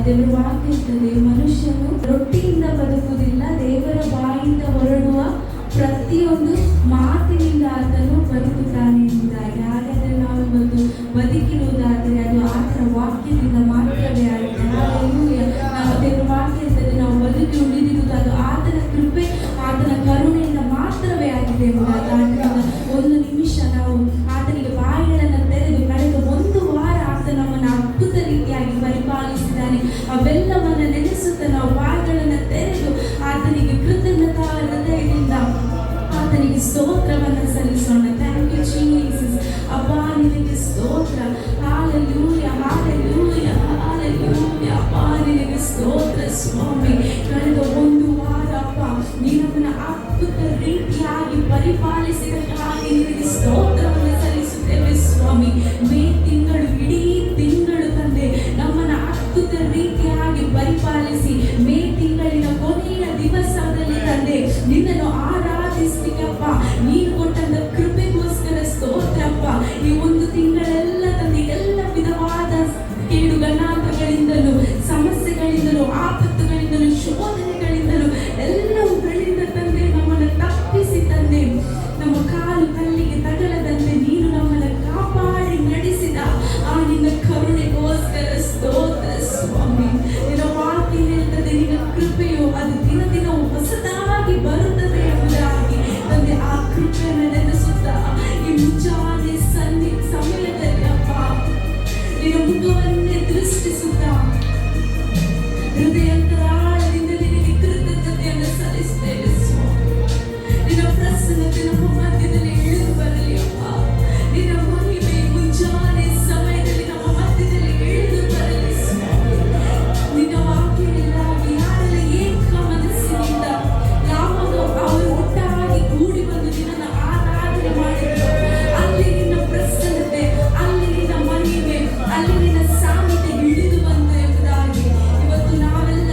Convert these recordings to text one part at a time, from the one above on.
ದೇವರ ವಾಕ್ಯ ಇರ್ತದೆ, ಮನುಷ್ಯನು ರೊಟ್ಟಿಯಿಂದ ಬದುಕುವುದಿಲ್ಲ, ದೇವರ ಬಾಯಿಂದ ಹೊರಡುವ ಪ್ರತಿಯೊಂದು ಮಾತಿನಿಂದ ಆತನು ಬದುಕುತ್ತಾನೆ ಎಂಬುದಾಗಿ. ಹಾಗಾದರೆ ನಾವು ಇವತ್ತು ಬದುಕಿರುವುದಾದರೆ ಅದು ಆತನ ವಾಕ್ಯದಿಂದ ಮಾತ್ರವೇ ಆಗಿದೆ. ನಾವು ದೇವರ ವಾಕ್ಯ ಇರ್ತದೆ, ನಾವು ಬದುಕಿ ಉಳಿದಿರುವುದು ಅದು ಆತನ ಕೃಪೆ, ಆತನ ಕರುಣೆಯಿಂದ ಮಾತ್ರವೇ ಆಗಿದೆ ಎಂಬುದಾಗಿ. ಆದ್ದರಿಂದ ಒಂದು ನಿಮಿಷ ನಾವು ಆತನಿಗೆ ಬಾಯಿಗಳನ್ನು ತೆರೆದು ಕಳೆದ ಒಂದು ವಾರ ಆತ ನಮ್ಮನ್ನು ಅದ್ಭುತ ರೀತಿಯಾಗಿ ಪರಿಪಾಲಿಸಿದ್ದಾನೆ, ಅವೆಲ್ಲವನ್ನು ನೆನೆಸುತ್ತಾ ನಾವು ಬಾಯಿಗಳನ್ನು ತೆರೆದು ಆತನಿಗೆ ಕೃತಜ್ಞತಾ ಹೃದಯದಿಂದ ಆತನಿಗೆ ಸ್ತೋತ್ರವನ್ನು ಸಲ್ಲಿಸೋಣ. Thank you Jesus. ಅಪ್ಪ ನಿನಗೆ ಸ್ತೋತ್ರ. Hallelujah, hallelujah, hallelujah. ಅಪ್ಪ ನಿನಗೆ ಸ್ತೋತ್ರ ಸ್ವಾಮಿ. ಕಳೆದ ಒಂದು ವಾರ ಅಪ್ಪ ನೀ ನಮ್ಮನ್ನು ಅದ್ಭುತ ರೀತಿಯಾಗಿ ಪರಿಪಾಲಿಸಿದಕ್ಕಾಗಿ ನಿನಗೆ ಸ್ತೋತ್ರವನ್ನು ಸಲ್ಲಿಸುತ್ತೇವೆ ಸ್ವಾಮಿ. ಮೇ ತಿಂಗಳು, ಇಡೀ ತಿಂಗಳು ತಂದೆ ನಮ್ಮನ್ನು ಅದ್ಭುತ ರೀತಿಯಾಗಿ ಪರಿಪಾಲಿಸಿ ಮೇ ತಿಂಗಳಿನ ಕೊನೆಯ ದಿವಸದಲ್ಲಿ ತಂದೆ ನಿನ್ನನ್ನು ಆರಾಧಿಸ್ಲಿಕ್ಕಪ್ಪ ನೀನು ಕೊಟ್ಟಂತ ಕೃಪೆಗೋಸ್ಕರ ಸ್ತೋತ್ರಪ್ಪ. ಈ ಒಂದು ತಿಂಗಳೆಲ್ಲ ತಂದೆ ಎಲ್ಲ ವಿಧವಾದ ಕೇಡು ಗಣಾಂಕಗಳಿಂದಲೂ, ಸಮಸ್ಯೆಗಳಿಂದಲೂ, ಆಪತ್ತುಗಳಿಂದಲೂ, ಶೋಧನೆಗಳಿಂದಲೂ, ಎಲ್ಲವುಗಳಿಂದ ತಂದೆ ನಮ್ಮನ್ನು ತಪ್ಪಿಸಿ ತಂದೆ ನಮ್ಮ ಕಾಲು ಕಲ್ಲಿಗೆ ತಗಲದಂತೆ ನೀನು ನಮ್ಮನ್ನು ಕಾಪಾಡಿ ನಡೆಸಿದ ಆ ನಿನ್ನ ಕರುಣೆಗೋಸ್ಕರ ಸ್ತೋತ್ರ ಸ್ವಾಮಿ. ನಿನ್ನ ವಾಕ್ಯ ಹೇಳ್ತದೆ, ನಿನ್ನ ಕೃಪೆಯು ಅದು ದಿನ ದಿನವೂ ಹೊಸದಾಗಿ ಬರುತ್ತದೆ ಎಂಬುದಾಗಿ ತಂದೆ. ಆ ಕೃಪೆಯನ್ನು ನೆನೆಸುತ್ತಾ ಈ ಮುಂಜಾನೆ ಸಮಯದಲ್ಲಿ ಅಪ್ಪ ನಿನ್ನ ಮುಖವನ್ನೇ ದೃಷ್ಟಿಸುತ್ತಾ ಹೃದಯಾಂತರಾಳದಿಂದ ನಿನಗೆ ಕೃತಜ್ಞತೆಯನ್ನು ಸಲ್ಲಿಸುತ್ತೇವೆ ಸ್ವಾಮಿ. ನಿನ್ನ ಪ್ರಸನ್ನತೆ ನಮ್ಮ ಮಧ್ಯದಲ್ಲಿ ಇಳಿದು ಬರಲಿ ಅಪ್ಪ. ನಿನ್ನ ಮಹಿಮೆ ಮುಂಜಾನೆ ಸಮಯದಲ್ಲಿ ನಮ್ಮ ಮಧ್ಯದಲ್ಲಿ ಇಳಿದು ಬರಲಿ ಸ್ವಾಮಿ. ನಿನ್ನ ವಾಕ್ಯದಿಂದಾಗಿ ಯಾರೆಲ್ಲ ಏಕ ಮನಸ್ಸಿನಿಂದ ಯಾವಾಗ ಅವರು ಒಟ್ಟಾಗಿ ಕೂಡಿ ಬಂದು ನಿನ್ನನ್ನು ಆರಾಧನೆ ಮಾಡಿದ್ರು, ಅಲ್ಲಿ ನಿನ್ನ ಪ್ರಸನ್ನತೆ, ಅಲ್ಲಿ ನಿನ್ನ ಮಹಿಮೆ, ಅಲ್ಲಿ ನಿನ್ನ ಸಾನ್ನಿಧ್ಯ ಇಳಿದು ಬಂತು ಎಂಬುದಾಗಿ ಇವತ್ತು ನಾವೆಲ್ಲ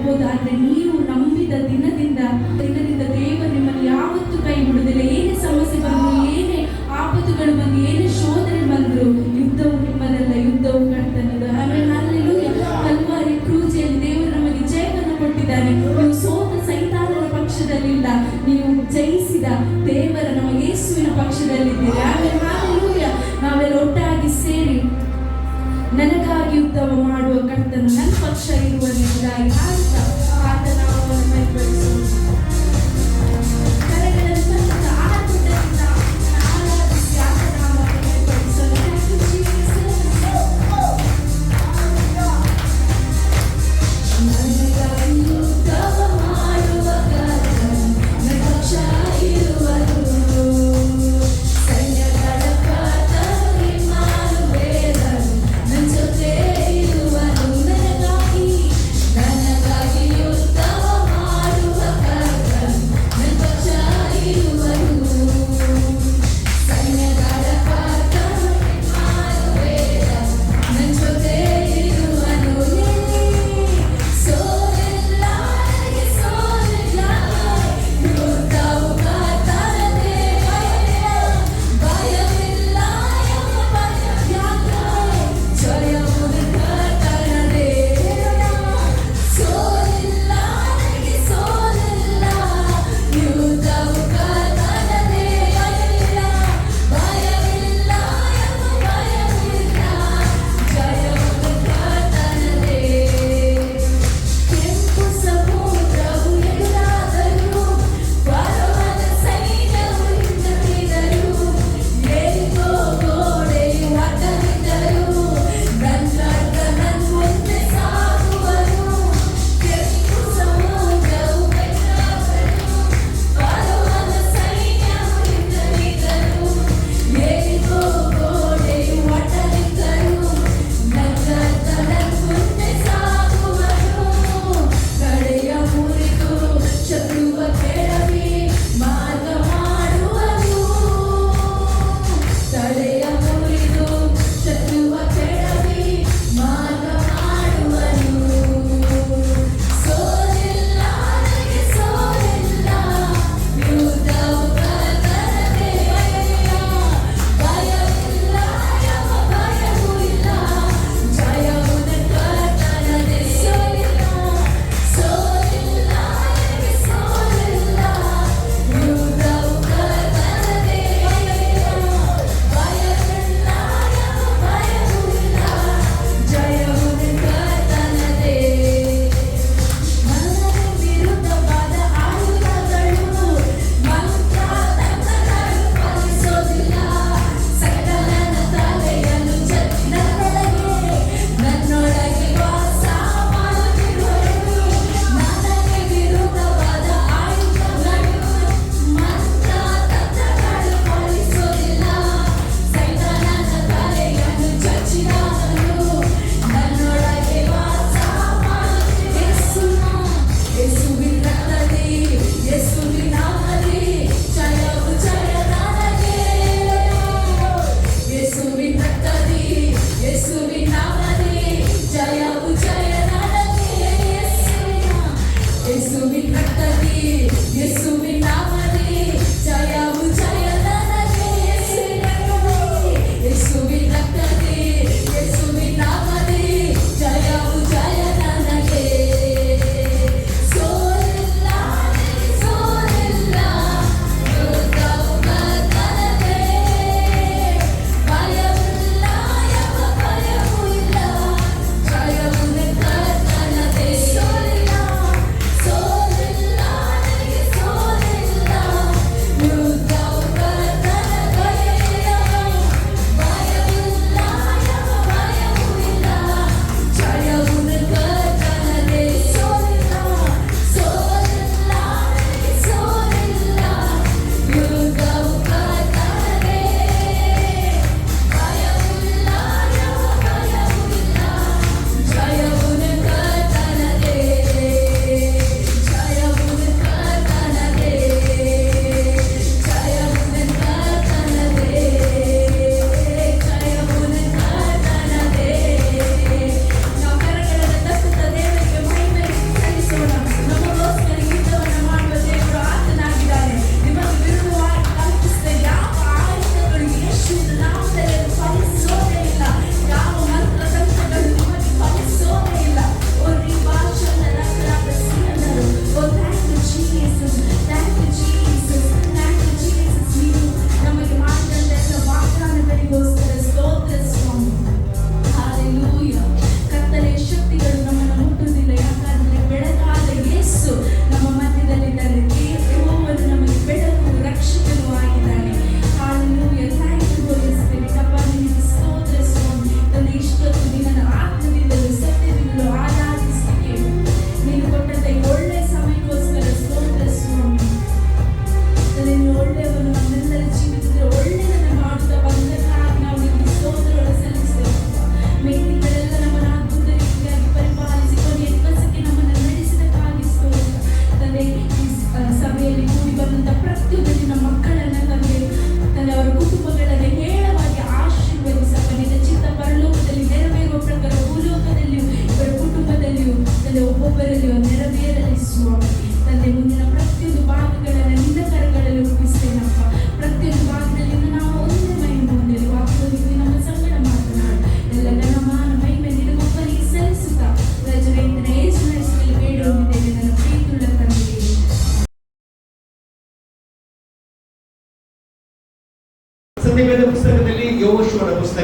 ಹೋಗೋದಾದ್ರೆ ನೀವು ನಂಬಿದ ದಿನದಿಂದ ದೇವರು ನಿಮ್ಮನ್ನು ಯಾವತ್ತೂ ಕೈ ಬಿಡುವುದಿಲ್ಲ. ಏನೇ ಸಮಸ್ಯೆ ಬಂದ್ರು, ಏನೇ ಆಪತ್ತುಗಳು ಬಂದು, ಏನೇ ಶೋಧನೆ ಬಂದ್ರು, ಯುದ್ಧವು ನಿಮ್ಮದಲ್ಲ, ಯುದ್ಧವು ಕರ್ತನದು. ಆಮೇಲೆ ಹಲ್ಲೆಲೂಯಾ. ಕಲ್ವಾರಿ ಕ್ರೂಜೆಯಲ್ಲಿ ದೇವರು ನಮಗೆ ಜಯವನ್ನು ಕೊಟ್ಟಿದ್ದಾನೆ. ನೀವು ಸೋತ ಸೈತಾನನ ಪಕ್ಷದಲ್ಲಿಲ್ಲ, ನೀವು ಜಯಿಸಿದ ದೇವರ ನಮ್ಮ ಯೇಸುವಿನ ಪಕ್ಷದಲ್ಲಿದ್ದೀರಿ. ಆಮೇಲೆ ಹಲ್ಲೆಲೂಯಾ. ನಾವೆಲ್ಲ ಒಟ್ಟಾಗಿ ಸೇರಿ ನನಗಾಗಿ ಯುದ್ಧ ಮಾಡುವ ಕರ್ತನು ನನ್ನ ಪಕ್ಷ ಇರುವನೆಂದಾಗಿ ಆಯ್ತಾ ಆತನ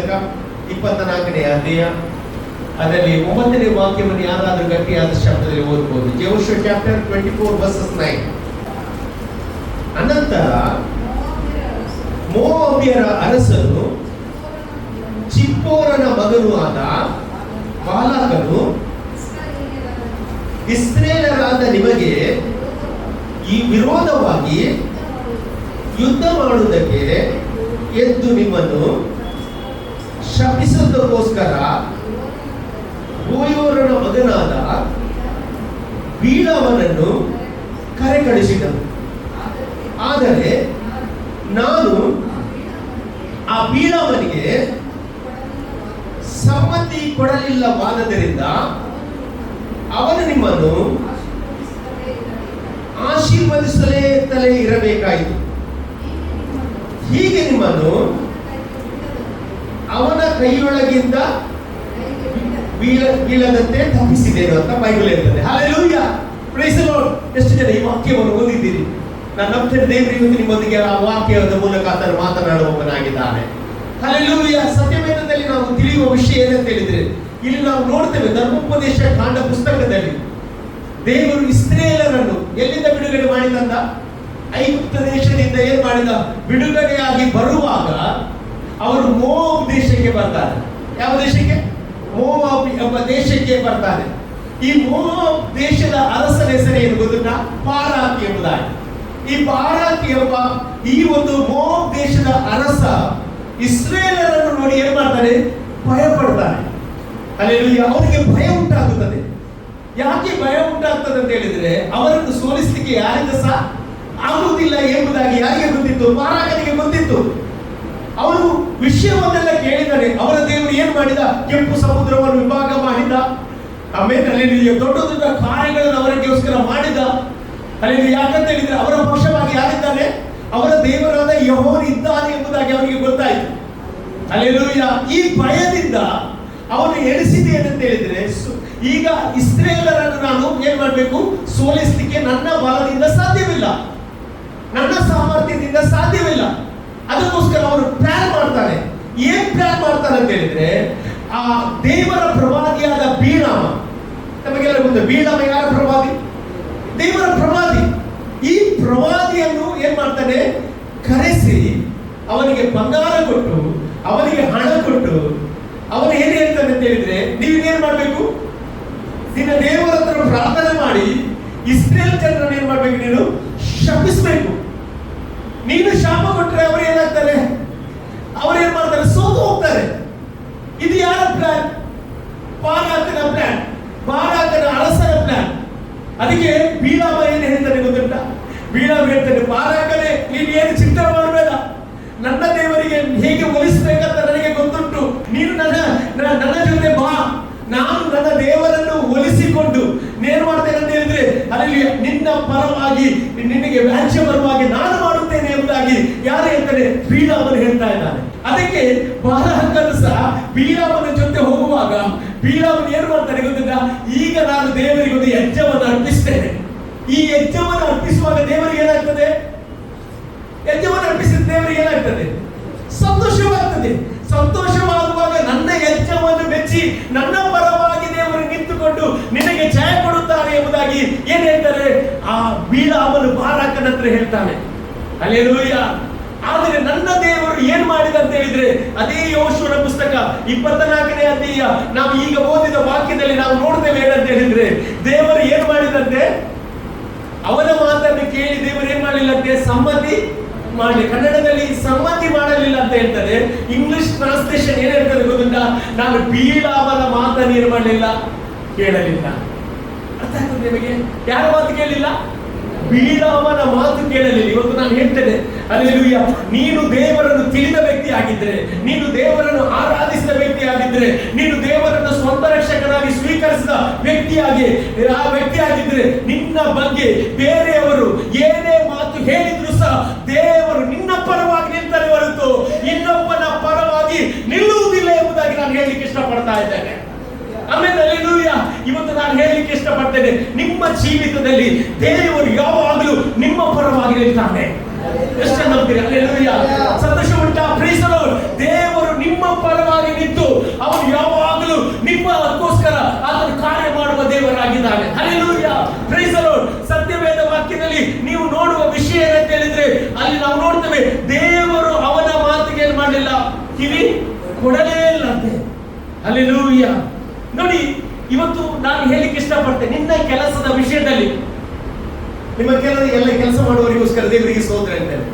ಪುಸ್ತಕ 24ನೇ ಅಧ್ಯಾಯ ಅದರಲ್ಲಿ 9ನೇ ವಾಕ್ಯವನ್ನು ಯಾರಾದರೂ ಗಟ್ಟಿಯಾದ ಶಬ್ದದಲ್ಲಿ ಓದಬಹುದು. Joshua chapter 24 versus 9. ಅನಂತರ ಮೋವಾಬ್ಯರ ಅರಸನು ಚಿಪ್ಪೋರನ ಮಗನೂ ಆದ ಬಾಲಾಕನು ಇಸ್ರೇಲರಾದ ನಿಮಗೆ ಈ ವಿರೋಧವಾಗಿ ಯುದ್ಧ ಮಾಡುವುದಕ್ಕೆ ಎದ್ದು ನಿಮ್ಮನ್ನು ಶಪಿಸುವುದಕ್ಕೋಸ್ಕರ ಬೋಯೋರನ ಮಗನಾದ ಬೀಳಾಮನನ್ನು ಕರೆ ಕಳಿಸಿದನು. ಆದರೆ ನಾನು ಆ ಬೀಳಾಮನಿಗೆ ಸಮ್ಮತಿ ಕೊಡಲಿಲ್ಲವಾದ್ದರಿಂದ ಅವನು ನಿಮ್ಮನ್ನು ಆಶೀರ್ವದಿಸಲೇ ಇರಬೇಕಾಯಿತು. ಹೀಗೆ ನಿಮ್ಮನ್ನು ಅವನ ಕೈಯೊಳಗಿಂದ ಬೀಳದಂತೆ ತಪ್ಪಿಸಿದ್ದೇನೆ ಅಂತ ಬೈಬಲ್ ಹೇಳ್ತದೆ. Hallelujah, praise the Lord. ಎಷ್ಟು ಜನ ಈ ವಾಕ್ಯವನ್ನು ಓದಿದ್ದೀರಿ? ನಾನು ನಂಬ್ತೇನೆ ದೇವರು ಇವತ್ತು ನಿಮ್ಮೊಂದಿಗೆ ಆ ವಾಕ್ಯದ ಮೂಲಕ ಆತನು ಮಾತನಾಡುವವನಾಗಿದ್ದಾನೆ. ಹಲ್ಲೆಲೂಯಾ. ಸತ್ಯವೇದದಲ್ಲಿ ನಾವು ತಿಳಿಯುವ ವಿಷಯ ಏನಂತ ಹೇಳಿದ್ರೆ, ಇಲ್ಲಿ ನಾವು ನೋಡ್ತೇವೆ ಧರ್ಮೋಪದೇಶ ಕಾಂಡ ಪುಸ್ತಕದಲ್ಲಿ ದೇವರು ಇಸ್ರೇಲರನ್ನು ಎಲ್ಲಿಂದ ಬಿಡುಗಡೆ ಮಾಡಿದಂತ? ಐಗುಪ್ತ ದೇಶದಿಂದ ಏನ್ ಮಾಡಿದ? ಬಿಡುಗಡೆಯಾಗಿ ಬರುವಾಗ ಅವರು ಮೋವಾಬ್ ದೇಶಕ್ಕೆ ಬರ್ತಾರೆ. ಯಾವ ದೇಶಕ್ಕೆ? ಮೋವಾಬ್ ಎಂಬ ದೇಶಕ್ಕೆ ಬರ್ತಾರೆ. ಈ ಮೋವಾಬ್ ದೇಶದ ಅರಸನ ಹೆಸರು ಏನು ಗೊತ್ತಾ? ಬಾರಾಕ್ ಎಂಬುದಾಗಿ. ಈ ಬಾರಾಕ್ ಎಂಬ ಈ ಒಂದು ಮೋವಾಬ್ ದೇಶದ ಅರಸ ಇಸ್ರೇಲರನ್ನು ನೋಡಿ ಏನ್ ಮಾಡ್ತಾನೆ? ಭಯ ಪಡ್ತಾನೆ. ಹಲ್ಲೆಲೂಯಾ. ಅವರಿಗೆ ಭಯ ಉಂಟಾಗುತ್ತದೆ. ಯಾಕೆ ಭಯ ಉಂಟಾಗ್ತದೆ ಅಂತ ಹೇಳಿದ್ರೆ, ಅವರನ್ನು ಸೋಲಿಸಲಿಕ್ಕೆ ಯಾರಿಂದ ಸಹ ಆಗುವುದಿಲ್ಲ ಎಂಬುದಾಗಿ ಯಾರಿಗೆ ಗೊತ್ತಿತ್ತು? ಬಾರಾಕನಿಗೆ ಗೊತ್ತಿತ್ತು. ಅವನು ವಿಷಯವನ್ನೆಲ್ಲ ಕೇಳಿದರೆ ಅವರ ದೇವರು ಏನ್ ಮಾಡಿದ? ಕೆಂಪು ಸಮುದ್ರವನ್ನು ವಿಭಾಗ ಮಾಡಿದ. ಆಮೇಲೆ ಅಲ್ಲಿ ದೊಡ್ಡ ದೊಡ್ಡ ಕಾರ್ಯಗಳನ್ನು ಅವರಿಗೋಸ್ಕರ ಮಾಡಿದ. ಅಲ್ಲಿ ಯಾಕಂತ ಹೇಳಿದ್ರೆ ಅವರ ಪಕ್ಷವಾಗಿ ಯಾರಿದ್ದಾನೆ? ಅವರ ದೇವರಾದ ಯೆಹೋವನು ಇದ್ದಾನೆ ಎಂಬುದಾಗಿ ಅವನಿಗೆ ಗೊತ್ತಾಯಿತು. ಹಲ್ಲೆಲೂಯಾ. ಈ ಭಯದಿಂದ ಅವನು ಎಣಿಸಿದೆ ಏನಂತ ಹೇಳಿದ್ರೆ, ಈಗ ಇಸ್ರೇಲರನ್ನು ನಾನು ಏನ್ ಮಾಡ್ಬೇಕು? ಸೋಲಿಸಲಿಕ್ಕೆ ನನ್ನ ಬಲದಿಂದ ಸಾಧ್ಯವಿಲ್ಲ, ನನ್ನ ಸಾಮರ್ಥ್ಯದಿಂದ ಸಾಧ್ಯವಿಲ್ಲ. ಅದಕ್ಕೋಸ್ಕರ ಅವರು ಪ್ಲಾನ್ ಮಾಡ್ತಾನೆ. ಏನ್ ಪ್ಲಾನ್ ಮಾಡ್ತಾನೆ ಅಂತ ಹೇಳಿದ್ರೆ, ಆ ದೇವರ ಪ್ರವಾದಿಯಾದ ಬೀಳಾಮ, ನಮಗೆಲ್ಲ ಗೊತ್ತು ಬೀಳಾಮ ಯಾರ ಪ್ರವಾದಿ? ದೇವರ ಪ್ರವಾದಿ. ಈ ಪ್ರವಾದಿಯನ್ನು ಏನ್ ಮಾಡ್ತಾನೆ? ಕರೆಸಿ ಅವನಿಗೆ ಬಂಗಾರ ಕೊಟ್ಟು, ಅವನಿಗೆ ಹಣ ಕೊಟ್ಟು, ಅವನು ಏನ್ ಹೇಳ್ತಾನೆ ಅಂತ ಹೇಳಿದ್ರೆ, ನೀವೇನ್ ಮಾಡ್ಬೇಕು? ನಿನ್ನ ದೇವರ ಹತ್ರ ಪ್ರಾರ್ಥನೆ ಮಾಡಿ ಇಸ್ರೇಲ್ ಜನರನ್ನು ಏನ್ ಮಾಡ್ಬೇಕು? ನೀನು ಶಪಿಸಬೇಕು. ನೀನು ಶಾಪ ಕೊಟ್ಟರೆ ಅವರು ಏನಾಗ್ತಾರೆ? ಅವರು ಏನ್ ಮಾಡ್ತಾರೆ? ಸೋತು ಹೋಗ್ತಾರೆ. ಇದು ಯಾರ ಪ್ಲಾನ್? ಬಾರಾಕನ ಪ್ಲಾನ್, ಬಾರಾಕನ ಅರಸನ ಪ್ಲಾನ್. ಅದಕ್ಕೆ ಬೀಳಾಮ ಏನು ಹೇಳ್ತಾನೆ ಗೊತ್ತುಂಟ? ಬೀಳಾಮ ಹೇಳ್ತಾನೆ, ಬಾರಾಕನೇ ನೀನು ಏನು ಚಿಂತನೆ ಮಾಡಬೇಡ, ನನ್ನ ದೇವರಿಗೆ ಹೇಗೆ ಒಲಿಸಬೇಕಂತ ನನಗೆ ಗೊತ್ತುಂಟು. ನೀನು ನನ್ನ ಜೊತೆ ಬಾ, ನಾನು ನನ್ನ ದೇವರನ್ನು ಒಲಿಸಿಕೊಂಡು ನೇನು ಮಾಡ್ತೇನೆ ಅಂತ ಹೇಳಿದ್ರೆ, ಅಲ್ಲಿ ನಿನ್ನ ಪರವಾಗಿ ನಿನಗೆ ವ್ಯಾಜ್ಯ ಬರುವಾಗಿ ನಾನು ಮಾಡುತ್ತೇನೆ ಎಂಬುದಾಗಿ ಯಾರು ಹೇಳ್ತಾರೆ? ಬೀಳಾಮನು ಹೇಳ್ತಾ ಇದ್ದಾನೆ. ಅದಕ್ಕೆ ಬಾರಾಕನು ಸಹ ಬೀಳಾಮನ ಜೊತೆ ಹೋಗುವಾಗ ಬೀಳಾಮನು ಏನು ಮಾಡ್ತಾನೆ ಗೊತ್ತಿಲ್ಲ? ಈಗ ನಾನು ದೇವರಿಗೆ ಒಂದು ಯಜ್ಞವನ್ನು ಅರ್ಪಿಸ್ತೇನೆ. ಈ ಯಜ್ಞವನ್ನು ಅರ್ಪಿಸುವಾಗ ದೇವರಿಗೆ ಏನಾಗ್ತದೆ? ಯಜ್ಞವನ್ನು ಅರ್ಪಿಸಿದ ದೇವರಿಗೆ ಏನಾಗ್ತದೆ? ಸಂತೋಷವಾಗ್ತದೆ. ಸಂತೋಷವಾಗುವಾಗ ನನ್ನ ಯಜ್ಞವನ್ನು ಮೆಚ್ಚಿ ನನ್ನ ಪರವಾಗಿ ದೇವರು ನಿಂತುಕೊಂಡು ನಿನಗೆ ಜಯ ಕೊಡುತ್ತಾರೆ ಎಂಬುದಾಗಿ ಏನ್ ಹೇಳ್ತಾರೆ? ಆ ಬೀಳಾಮನು ಬಾರಾಕನ ಹತ್ರ ಹೇಳ್ತಾನೆ. ಹಲ್ಲೆಲೂಯಾ. ಆದರೆ ನನ್ನ ದೇವರು ಏನ್ ಮಾಡಿದ ಅಂತ ಹೇಳಿದ್ರೆ, ಅದೇ ಯೆಹೋಶುವನ ಪುಸ್ತಕ 24ನೇ ಅಧ್ಯಾಯ ನಾವು ಈಗ ಓದಿದ ವಾಕ್ಯದಲ್ಲಿ ನಾವು ನೋಡ್ತೇವೆ. ಏನಂತ ಹೇಳಿದ್ರೆ, ದೇವರು ಏನ್ ಮಾಡಿದಂತೆ? ಅವನ ಮಾತನ್ನು ಕೇಳಿ ದೇವರು ಏನ್ ಮಾಡಲಿಲ್ಲಂತೆ? ಸಮ್ಮತಿ ಮಾಡಲಿ. ಕನ್ನಡದಲ್ಲಿ ಸಮ್ಮತಿ ಮಾಡಲಿಲ್ಲ ಅಂತ ಹೇಳ್ತಾರೆ. ಇಂಗ್ಲಿಷ್ ಟ್ರಾನ್ಸ್ಲೇಷನ್ ಏನ್ ಹೇಳ್ತಾರೆ ಗೊತ್ತುಂಟಾ? ನಾನು ಬೀಳಾಮನ ಮಾತನ್ನು ಏನ್ ಮಾಡಲಿಲ್ಲ? ಕೇಳಲಿಲ್ಲ. ಅರ್ಥ ಆಗ್ತದೆ ನಿಮಗೆ? ಯಾರ ಮಾತು ಕೇಳಲಿಲ್ಲ? ಬೀಳಾಮನ ಮಾತು ಕೇಳಲಿಲ್ಲ. ಇವತ್ತು ನಾನು ಹೇಳ್ತೇನೆ, ಹಲ್ಲೆಲೂಯಾ, ನೀನು ದೇವರನ್ನು ತಿಳಿದ ವ್ಯಕ್ತಿ ಆಗಿದ್ರೆ, ನೀನು ದೇವರನ್ನು ಆರಾಧಿಸಿದ ವ್ಯಕ್ತಿ ಆಗಿದ್ರೆ, ನೀನು ದೇವರನ್ನು ಸ್ವಂತ ರಕ್ಷಕನಾಗಿ ಸ್ವೀಕರಿಸಿದ ಆ ವ್ಯಕ್ತಿ ಆಗಿದ್ರೆ, ನಿನ್ನ ಬಗ್ಗೆ ಬೇರೆಯವರು ಏನೇ ಮಾತು ಹೇಳಿದ್ರು ಸಹ ದೇವರು ನಿನ್ನ ಪರವಾಗಿ ನಿಲ್ತಾರೆ ಹೊರತು ಇನ್ನೊಬ್ಬನ ಪರವಾಗಿ ನಿಲ್ಲುವುದಿಲ್ಲ ಎಂಬುದಾಗಿ ನಾನು ಹೇಳಲಿಕ್ಕೆ ಇಷ್ಟಪಡ್ತಾ ಇದ್ದೇನೆ. ಆಮೇಲೆ ಹಲ್ಲೆಲೂಯಾ, ಇವತ್ತು ನಾನು ಹೇಳಲಿಕ್ಕೆ ಇಷ್ಟಪಡ್ತೇನೆ, ನಿಮ್ಮ ಜೀವಿತದಲ್ಲಿ ದೇವರು ಯಾವಾಗಲೂ ನಿಮ್ಮ ಪರವಾಗಿ ನಿಲ್ತಾನೆ. ಎಷ್ಟು ನಂಬ್ತೀರಿ? ಹಲ್ಲೆಲೂಯಾ. ಸಂತೋಷ ಉಂಟಾ? Praise the Lord. ದೇವರು ನಿಮ್ಮ ಪರವಾಗಿ ಅವನು ಯಾವಾಗಲೂ ನಿಮ್ಮಗೋಸ್ಕರ ಆತನು ಕಾರ್ಯ ಮಾಡುವ ದೇವರಾಗಿದ್ದಾನೆ. Hallelujah, praise the Lord. ಸತ್ಯವೇದ ವಾಕ್ಯದಲ್ಲಿ ನೀವು ನೋಡುವ ವಿಷಯ ಏನಂತ ಹೇಳಿದ್ರೆ ಅಲ್ಲಿ ನಾವು ನೋಡ್ತೇವೆ, ದೇವರು ಅವನ ಮಾತಿಗೆ ಏನ್ ಮಾಡಲಿಲ್ಲ, ಕಿವಿ ಕೊಡಲೇ ಇಲ್ಲ ಅಂತೆ. ಹಲ್ಲೆಲೂಯಾ. ನೋಡಿ, ಇವತ್ತು ನಾನು ಹೇಳಿಕ್ಕೆ ಇಷ್ಟಪಡ್ತೇನೆ, ನಿನ್ನ ಕೆಲಸದ ವಿಷಯದಲ್ಲಿ, ನಿಮ್ಮ ಎಲ್ಲ ಕೆಲಸ ಮಾಡುವವರಿಗೋಸ್ಕರ ದೇವರಿಗೆ ಸ್ತೋತ್ರ ಅಂತೇನೆ.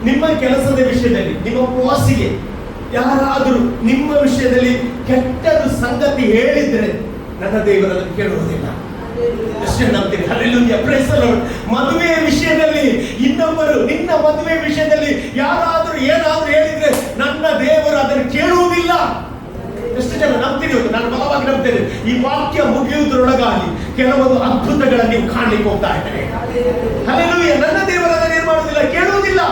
ನಿಮ್ಮ ಕೆಲಸದ ವಿಷಯದಲ್ಲಿ, ನಿಮ್ಮ ಬಾಸಿಗೆ ಯಾರಾದರೂ ನಿಮ್ಮ ವಿಷಯದಲ್ಲಿ ಕೆಟ್ಟದು ಸಂಗತಿ ಹೇಳಿದ್ರೆ ನನ್ನ ದೇವರು ಅದನ್ನು ಕೇಳುವುದಿಲ್ಲ. Hallelujah, praise the Lord. ಮದುವೆಯ ವಿಷಯದಲ್ಲಿ ಇನ್ನೊಬ್ಬರು ನಿನ್ನ ಮದುವೆ ವಿಷಯದಲ್ಲಿ ಯಾರಾದರೂ ಏನಾದರೂ ಹೇಳಿದ್ರೆ ನನ್ನ ದೇವರು ಅದನ್ನು ಕೇಳುವುದಿಲ್ಲ. ಎಷ್ಟು ಜನ ನಂಬ್ತೀರಿ? ನಾನು ಬಲವಾಗಿ ನಂಬ್ತೇನೆ, ಈ ವಾಕ್ಯ ಮುಗಿಯುವುದರೊಳಗಾಗಿ ಕೆಲವೊಂದು ಅದ್ಭುತಗಳನ್ನು ನೀವು ಕಾಣಲಿಕ್ಕೆ ಹೋಗ್ತಾ ಇದ್ದೇನೆ. ಹಲ್ಲೆಲೂಯಾ. ನನ್ನ ದೇವರು ಅದನ್ನು ಏನ್ ಮಾಡುವುದಿಲ್ಲ, ಕೇಳುವುದಿಲ್ಲ.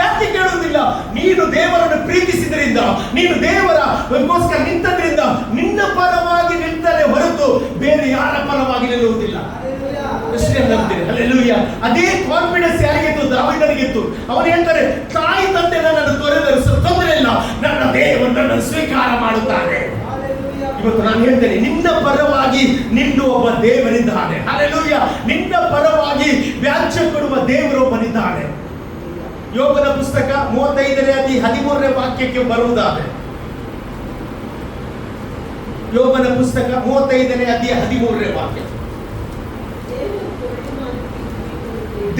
ಯಾಕೆ ಕೇಳುವುದಿಲ್ಲ? ನೀನು ದೇವರನ್ನು ಪ್ರೀತಿಸಿದ್ರಿಂದ, ನೀನು ದೇವರಗೋಸ್ಕರ ನಿಂತದ್ರಿಂದ ನಿನ್ನ ಪರವಾಗಿ ನಿಲ್ತಲೇ ಹೊರತು ಬೇರೆ ಯಾರ ಪರವಾಗಿ ನಿಲ್ಲುವುದಿಲ್ಲ. ಹಲ್ಲೆಲೂಯಾ. ಅದೇ ಕಾನ್ಫಿಡೆನ್ಸ್ ಯಾರಿಗಿತ್ತು? ದಾವೀದನಿಗಿತ್ತು. ಅವನು ಹೇಳ್ತಾರೆ, ತಾಯಿ ತಂದೆ ನನ್ನನ್ನು ತೊರೆದರೂ ತೊಂದರೆ ಇಲ್ಲ, ನನ್ನ ದೇವರು ನನ್ನನ್ನು ಸ್ವೀಕಾರ ಮಾಡುತ್ತಾನೆ. ಇವತ್ತು ನಾನು ಹೇಳ್ತೇನೆ, ನಿನ್ನ ಪರವಾಗಿ ನಿಲ್ಲುವ ಒಬ್ಬ ದೇವರಿದ್ದಾನೆ. ಹಲ್ಲೆಲೂಯಾ. ನಿನ್ನ ಪರವಾಗಿ ವ್ಯಾಜ್ಯ ಕೊಡುವ ದೇವರೊಬ್ಬನಿದ್ದಾನೆ. ಯೋಬನ ಪುಸ್ತಕ 35ನೇ ಅಧ್ಯಾಯ 13ನೇ ವಾಕ್ಯಕ್ಕೆ ಬರುವುದಾದರೆ, ಯೋಬನ ಪುಸ್ತಕ 35ನೇ ಅಧ್ಯಾಯ 13ನೇ ವಾಕ್ಯ,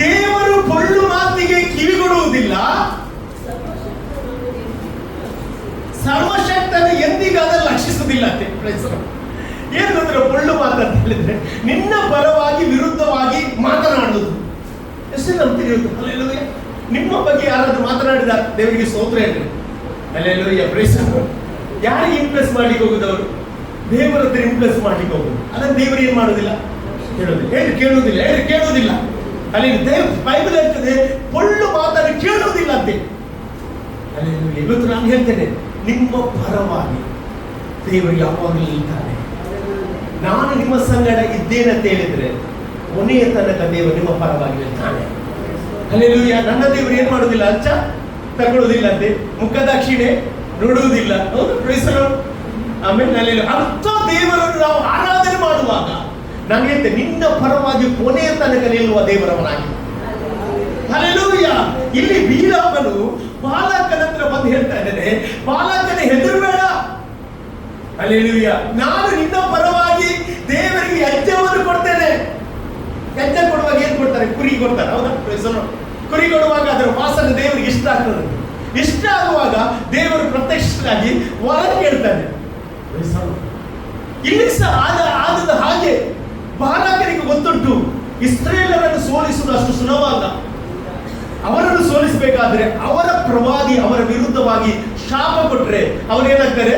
ದೇವರು ಪೊಳ್ಳು ಮಾತಿಗೆ ಕಿವಿಗೊಡುವುದಿಲ್ಲ, ಸರ್ವಶಕ್ತನು ಎಂದಿಗೂ ಅದನ್ನು ಲಕ್ಷಿಸುವುದಿಲ್ಲ ಅಂತೆ. ಏನು ಗೊತ್ತಿಲ್ಲ, ಪೊಳ್ಳು ಮಾತು ಅಂತ ಹೇಳಿದ್ರೆ ನಿನ್ನ ಪರವಾಗಿ ವಿರುದ್ಧವಾಗಿ ಮಾತನಾಡುವುದು. ಎಷ್ಟು ನಂಬ್ತೀರಿ? ಹಲ್ಲೆಲೂಯಾ. ನಿಮ್ಮ ಬಗ್ಗೆ ಯಾರಾದ್ರೂ ಮಾತನಾಡಿದ ದೇವರಿಗೆ ಸ್ತೋತ್ರ ಹೇಳಿ. Hallelujah, praise the Lord. ಯಾರಿಗೆ ಇಂಪ್ರೆಸ್ ಮಾಡ್ಲಿಕ್ಕೆ ಹೋಗುದವರು? ದೇವರ ಹತ್ರ ಇಂಪ್ರೆಸ್ ಮಾಡ್ಲಿಕ್ಕೆ ಹೋಗುದು. ಅದನ್ನು ದೇವರು ಏನ್ ಮಾಡುದಿಲ್ಲ, ಕೇಳುವುದಿಲ್ಲ. ಅಲ್ಲಿ ಬೈಬಲ್ ಹೇಳ್ತದೆ, ಪೊಳ್ಳು ಮಾತನ್ನು ಕೇಳುವುದಿಲ್ಲ ಅಂತೆ. ಹಲ್ಲೆಲೂಯಾ. ಇವತ್ತು ನಾನು ಹೇಳ್ತೇನೆ, ನಿಮ್ಮ ಪರವಾಗಿ ದೇವರು ಯಾವಾಗಲೂ ಇದ್ದಾನೆ. ನಾನು ನಿಮ್ಮ ಸಂಗಡ ಇದ್ದೇನಂತ ಹೇಳಿದ್ರೆ ಕೊನೆಯ ತನಕ ದೇವರು ನಿಮ್ಮ ಪರವಾಗಿ ಇರ್ತಾನೆ. ಹಲ್ಲೆಲೂಯಾ. ನನ್ನ ದೇವರು ಏನ್ ಮಾಡುವುದಿಲ್ಲ, ಅಂಚ ತಗೊಳ್ಳುವುದಿಲ್ಲ ಅಂತೆ, ಮುಖದಾಕ್ಷಿಣೆ ನೋಡುವುದಿಲ್ಲ. ಹೌದು, ಪ್ರೈಸ್ ದಿ ಲಾರ್ಡ್. ಆಮೇಲೆ ಅಂಥ ದೇವರನ್ನು ನಾವು ಆರಾಧನೆ ಮಾಡುವಾಗ ನಾನು ಹೇಳ್ತೇನೆ, ನಿನ್ನ ಪರವಾಗಿ ಕೊನೆಯ ತನಕ ನಿಲ್ಲುವ ದೇವರವನಾಗಿ. ಹಲ್ಲೆಲೂಯಾ. ಇಲ್ಲಿ ಬಿಳಾಮನು ಬಾಲಾಕನ ಹತ್ರ ಬಂದು ಹೇಳ್ತಾ ಇದ್ದಾನೆ, ಬಾಲಾಕನೇ ಹೆದರಬೇಡ. ಹಲ್ಲೆಲೂಯಾ. ನಾನು ನಿನ್ನ ಪರವಾಗಿ ದೇವರಿಗೆ ಯಜ್ಞವನ್ನು ಕೊಡ್ತೇನೆ. ಯಜ್ಞ ಕೊಡುವಾಗ ಏನ್ ಕೊಡ್ತಾರೆ? ಕುರಿ ಕೊಡ್ತಾರೆ. ಹೌದಾ? ಕುರಿ ಕೊಡುವಾಗ ಅದರ ವಾಸನೆ ದೇವರಿಗೆ ಇಷ್ಟ ಆಗ್ತದೆ. ಇಷ್ಟ ಆಗುವಾಗ ದೇವರು ಪ್ರತ್ಯಕ್ಷನಾಗಿ ವರ ಕೇಳ್ತಾನೆ. ಇಲ್ಲಿ ಸಹ ಆದ ಹಾಗೆ ಬಾಲಾಕನಿಗೆ ಗೊತ್ತುಂಟು, ಇಸ್ರೇಲರನ್ನು ಸೋಲಿಸುವುದು ಅಷ್ಟು ಸುಲಭ ಅಲ್ಲ. ಅವರನ್ನು ಸೋಲಿಸಬೇಕಾದ್ರೆ ಅವರ ಪ್ರವಾದಿ ಅವರ ವಿರುದ್ಧವಾಗಿ ಶಾಪ ಕೊಟ್ರೆ ಅವರೇನಾಗ್ತಾರೆ,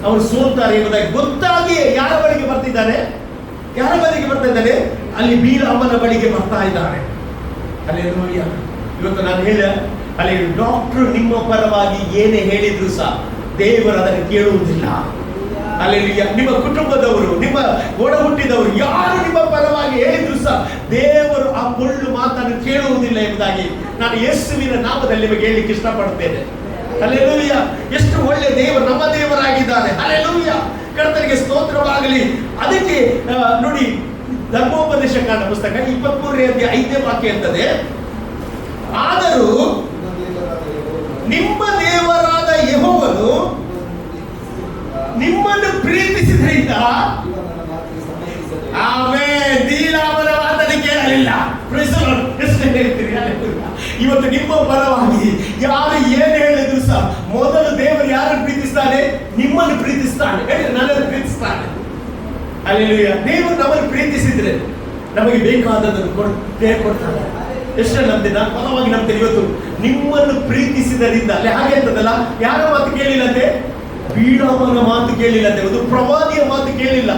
ಅವರು ಸೋಲ್ತಾರೆ ಎಂಬುದಾಗಿ ಗೊತ್ತಾಗಿ ಯಾರ ಬಳಿಗೆ ಬರ್ತಾ ಇದ್ದಾನೆ? ಅಲ್ಲಿ ಬಿಳಾಮನ ಬಳಿಗೆ ಬರ್ತಾ ಇದ್ದಾನೆ. ಹಲ್ಲೆಲೂಯಾ. ಇವತ್ತು ನಾನು ಅಲ್ಲಿ ಡಾಕ್ಟರ್ ನಿಮ್ಮ ಪರವಾಗಿ ಏನೇ ಹೇಳಿದ್ರು ಸಹ ದೇವರು ಅದನ್ನು ಕೇಳುವುದಿಲ್ಲ. ಹಲ್ಲೆಲೂಯಾ. ನಿಮ್ಮ ಕುಟುಂಬದವರು, ನಿಮ್ಮ ಒಡ ಹುಟ್ಟಿದವರು ಯಾರು ನಿಮ್ಮ ಪರವಾಗಿ ಹೇಳಿದ್ರು ಸಹ ದೇವರು ಆ ಪೊಳ್ಳು ಮಾತನ್ನು ಕೇಳುವುದಿಲ್ಲ ಎಂಬುದಾಗಿ ನಾನು ಯೇಸುವಿನ ನಾಮದಲ್ಲಿ ನಿಮಗೆ ಹೇಳಲಿಕ್ಕೆ ಇಷ್ಟಪಡ್ತೇನೆ. ಹಲ್ಲೆಲೂಯಾ. ಎಷ್ಟು ಒಳ್ಳೆ ದೇವರು ನಮ್ಮ ದೇವರಾಗಿದ್ದಾನೆ. ಹಲ್ಲೆಲೂಯಾ. ಕರ್ತನಿಗೆ ಸ್ತೋತ್ರವಾಗಲಿ. ಅದಕ್ಕೆ ನೋಡಿ, ಧರ್ಮೋಪದೇಶ ಕಾಂಡ ಪುಸ್ತಕ 23ನೇ ಅಧ್ಯಾಯ 5ನೇ ವಾಕ್ಯ ಇರ್ತದೆ, ಆದರೂ ನಿಮ್ಮ ದೇವರಾದ ಯೆಹೋವನು ನಿಮ್ಮನ್ನು ಪ್ರೀತಿಸಿದ್ರಿಂದ ಆಮೆನ್, ಬಿಳಾಮನ ಮಾತನ್ನು ಕೇಳಲಿಲ್ಲ. Praise the Lord. ಎಷ್ಟು ಹೇಳ್ತೀರಿ? ಇವತ್ತು ನಿಮ್ಮ ಪರವಾಗಿ ಯಾರು ಏನು ಹೇಳಿದ್ರು ಸಹ ಮೊದಲು ದೇವರು ಯಾರನ್ನು ಪ್ರೀತಿಸ್ತಾನೆ? ನಿಮ್ಮನ್ನು ಪ್ರೀತಿಸ್ತಾನೆ. ನನ್ನನ್ನು ಪ್ರೀತಿಸ್ತಾನೆ. ಹಲ್ಲೆಲೂಯಾ. ದೇವರು ನಮ್ಮನ್ನು ಪ್ರೀತಿಸಿದ್ರೆ ನಮಗೆ ಬೇಕಾದದನ್ನು ಕೊಡ್ತಾನೆ. ಎಷ್ಟು ನಂಬ್ತೀನಿ? ನಾನು ಬಲವಾಗಿ ನಂಬ್ತೇನೆ. ಇವತ್ತು ನಿಮ್ಮನ್ನು ಪ್ರೀತಿಸಿದರಿಂದ ಅಲ್ಲಿ ಹಾಗೆ ಅಂತದಲ್ಲ, ಯಾರ ಮಾತು ಕೇಳಿಲ್ಲಂತೆ? ಬಿಳಾಮನ ಮಾತು ಕೇಳಿಲ್ಲಂತೆ, ಒಂದು ಪ್ರವಾದಿಯ ಮಾತು ಕೇಳಿಲ್ಲ.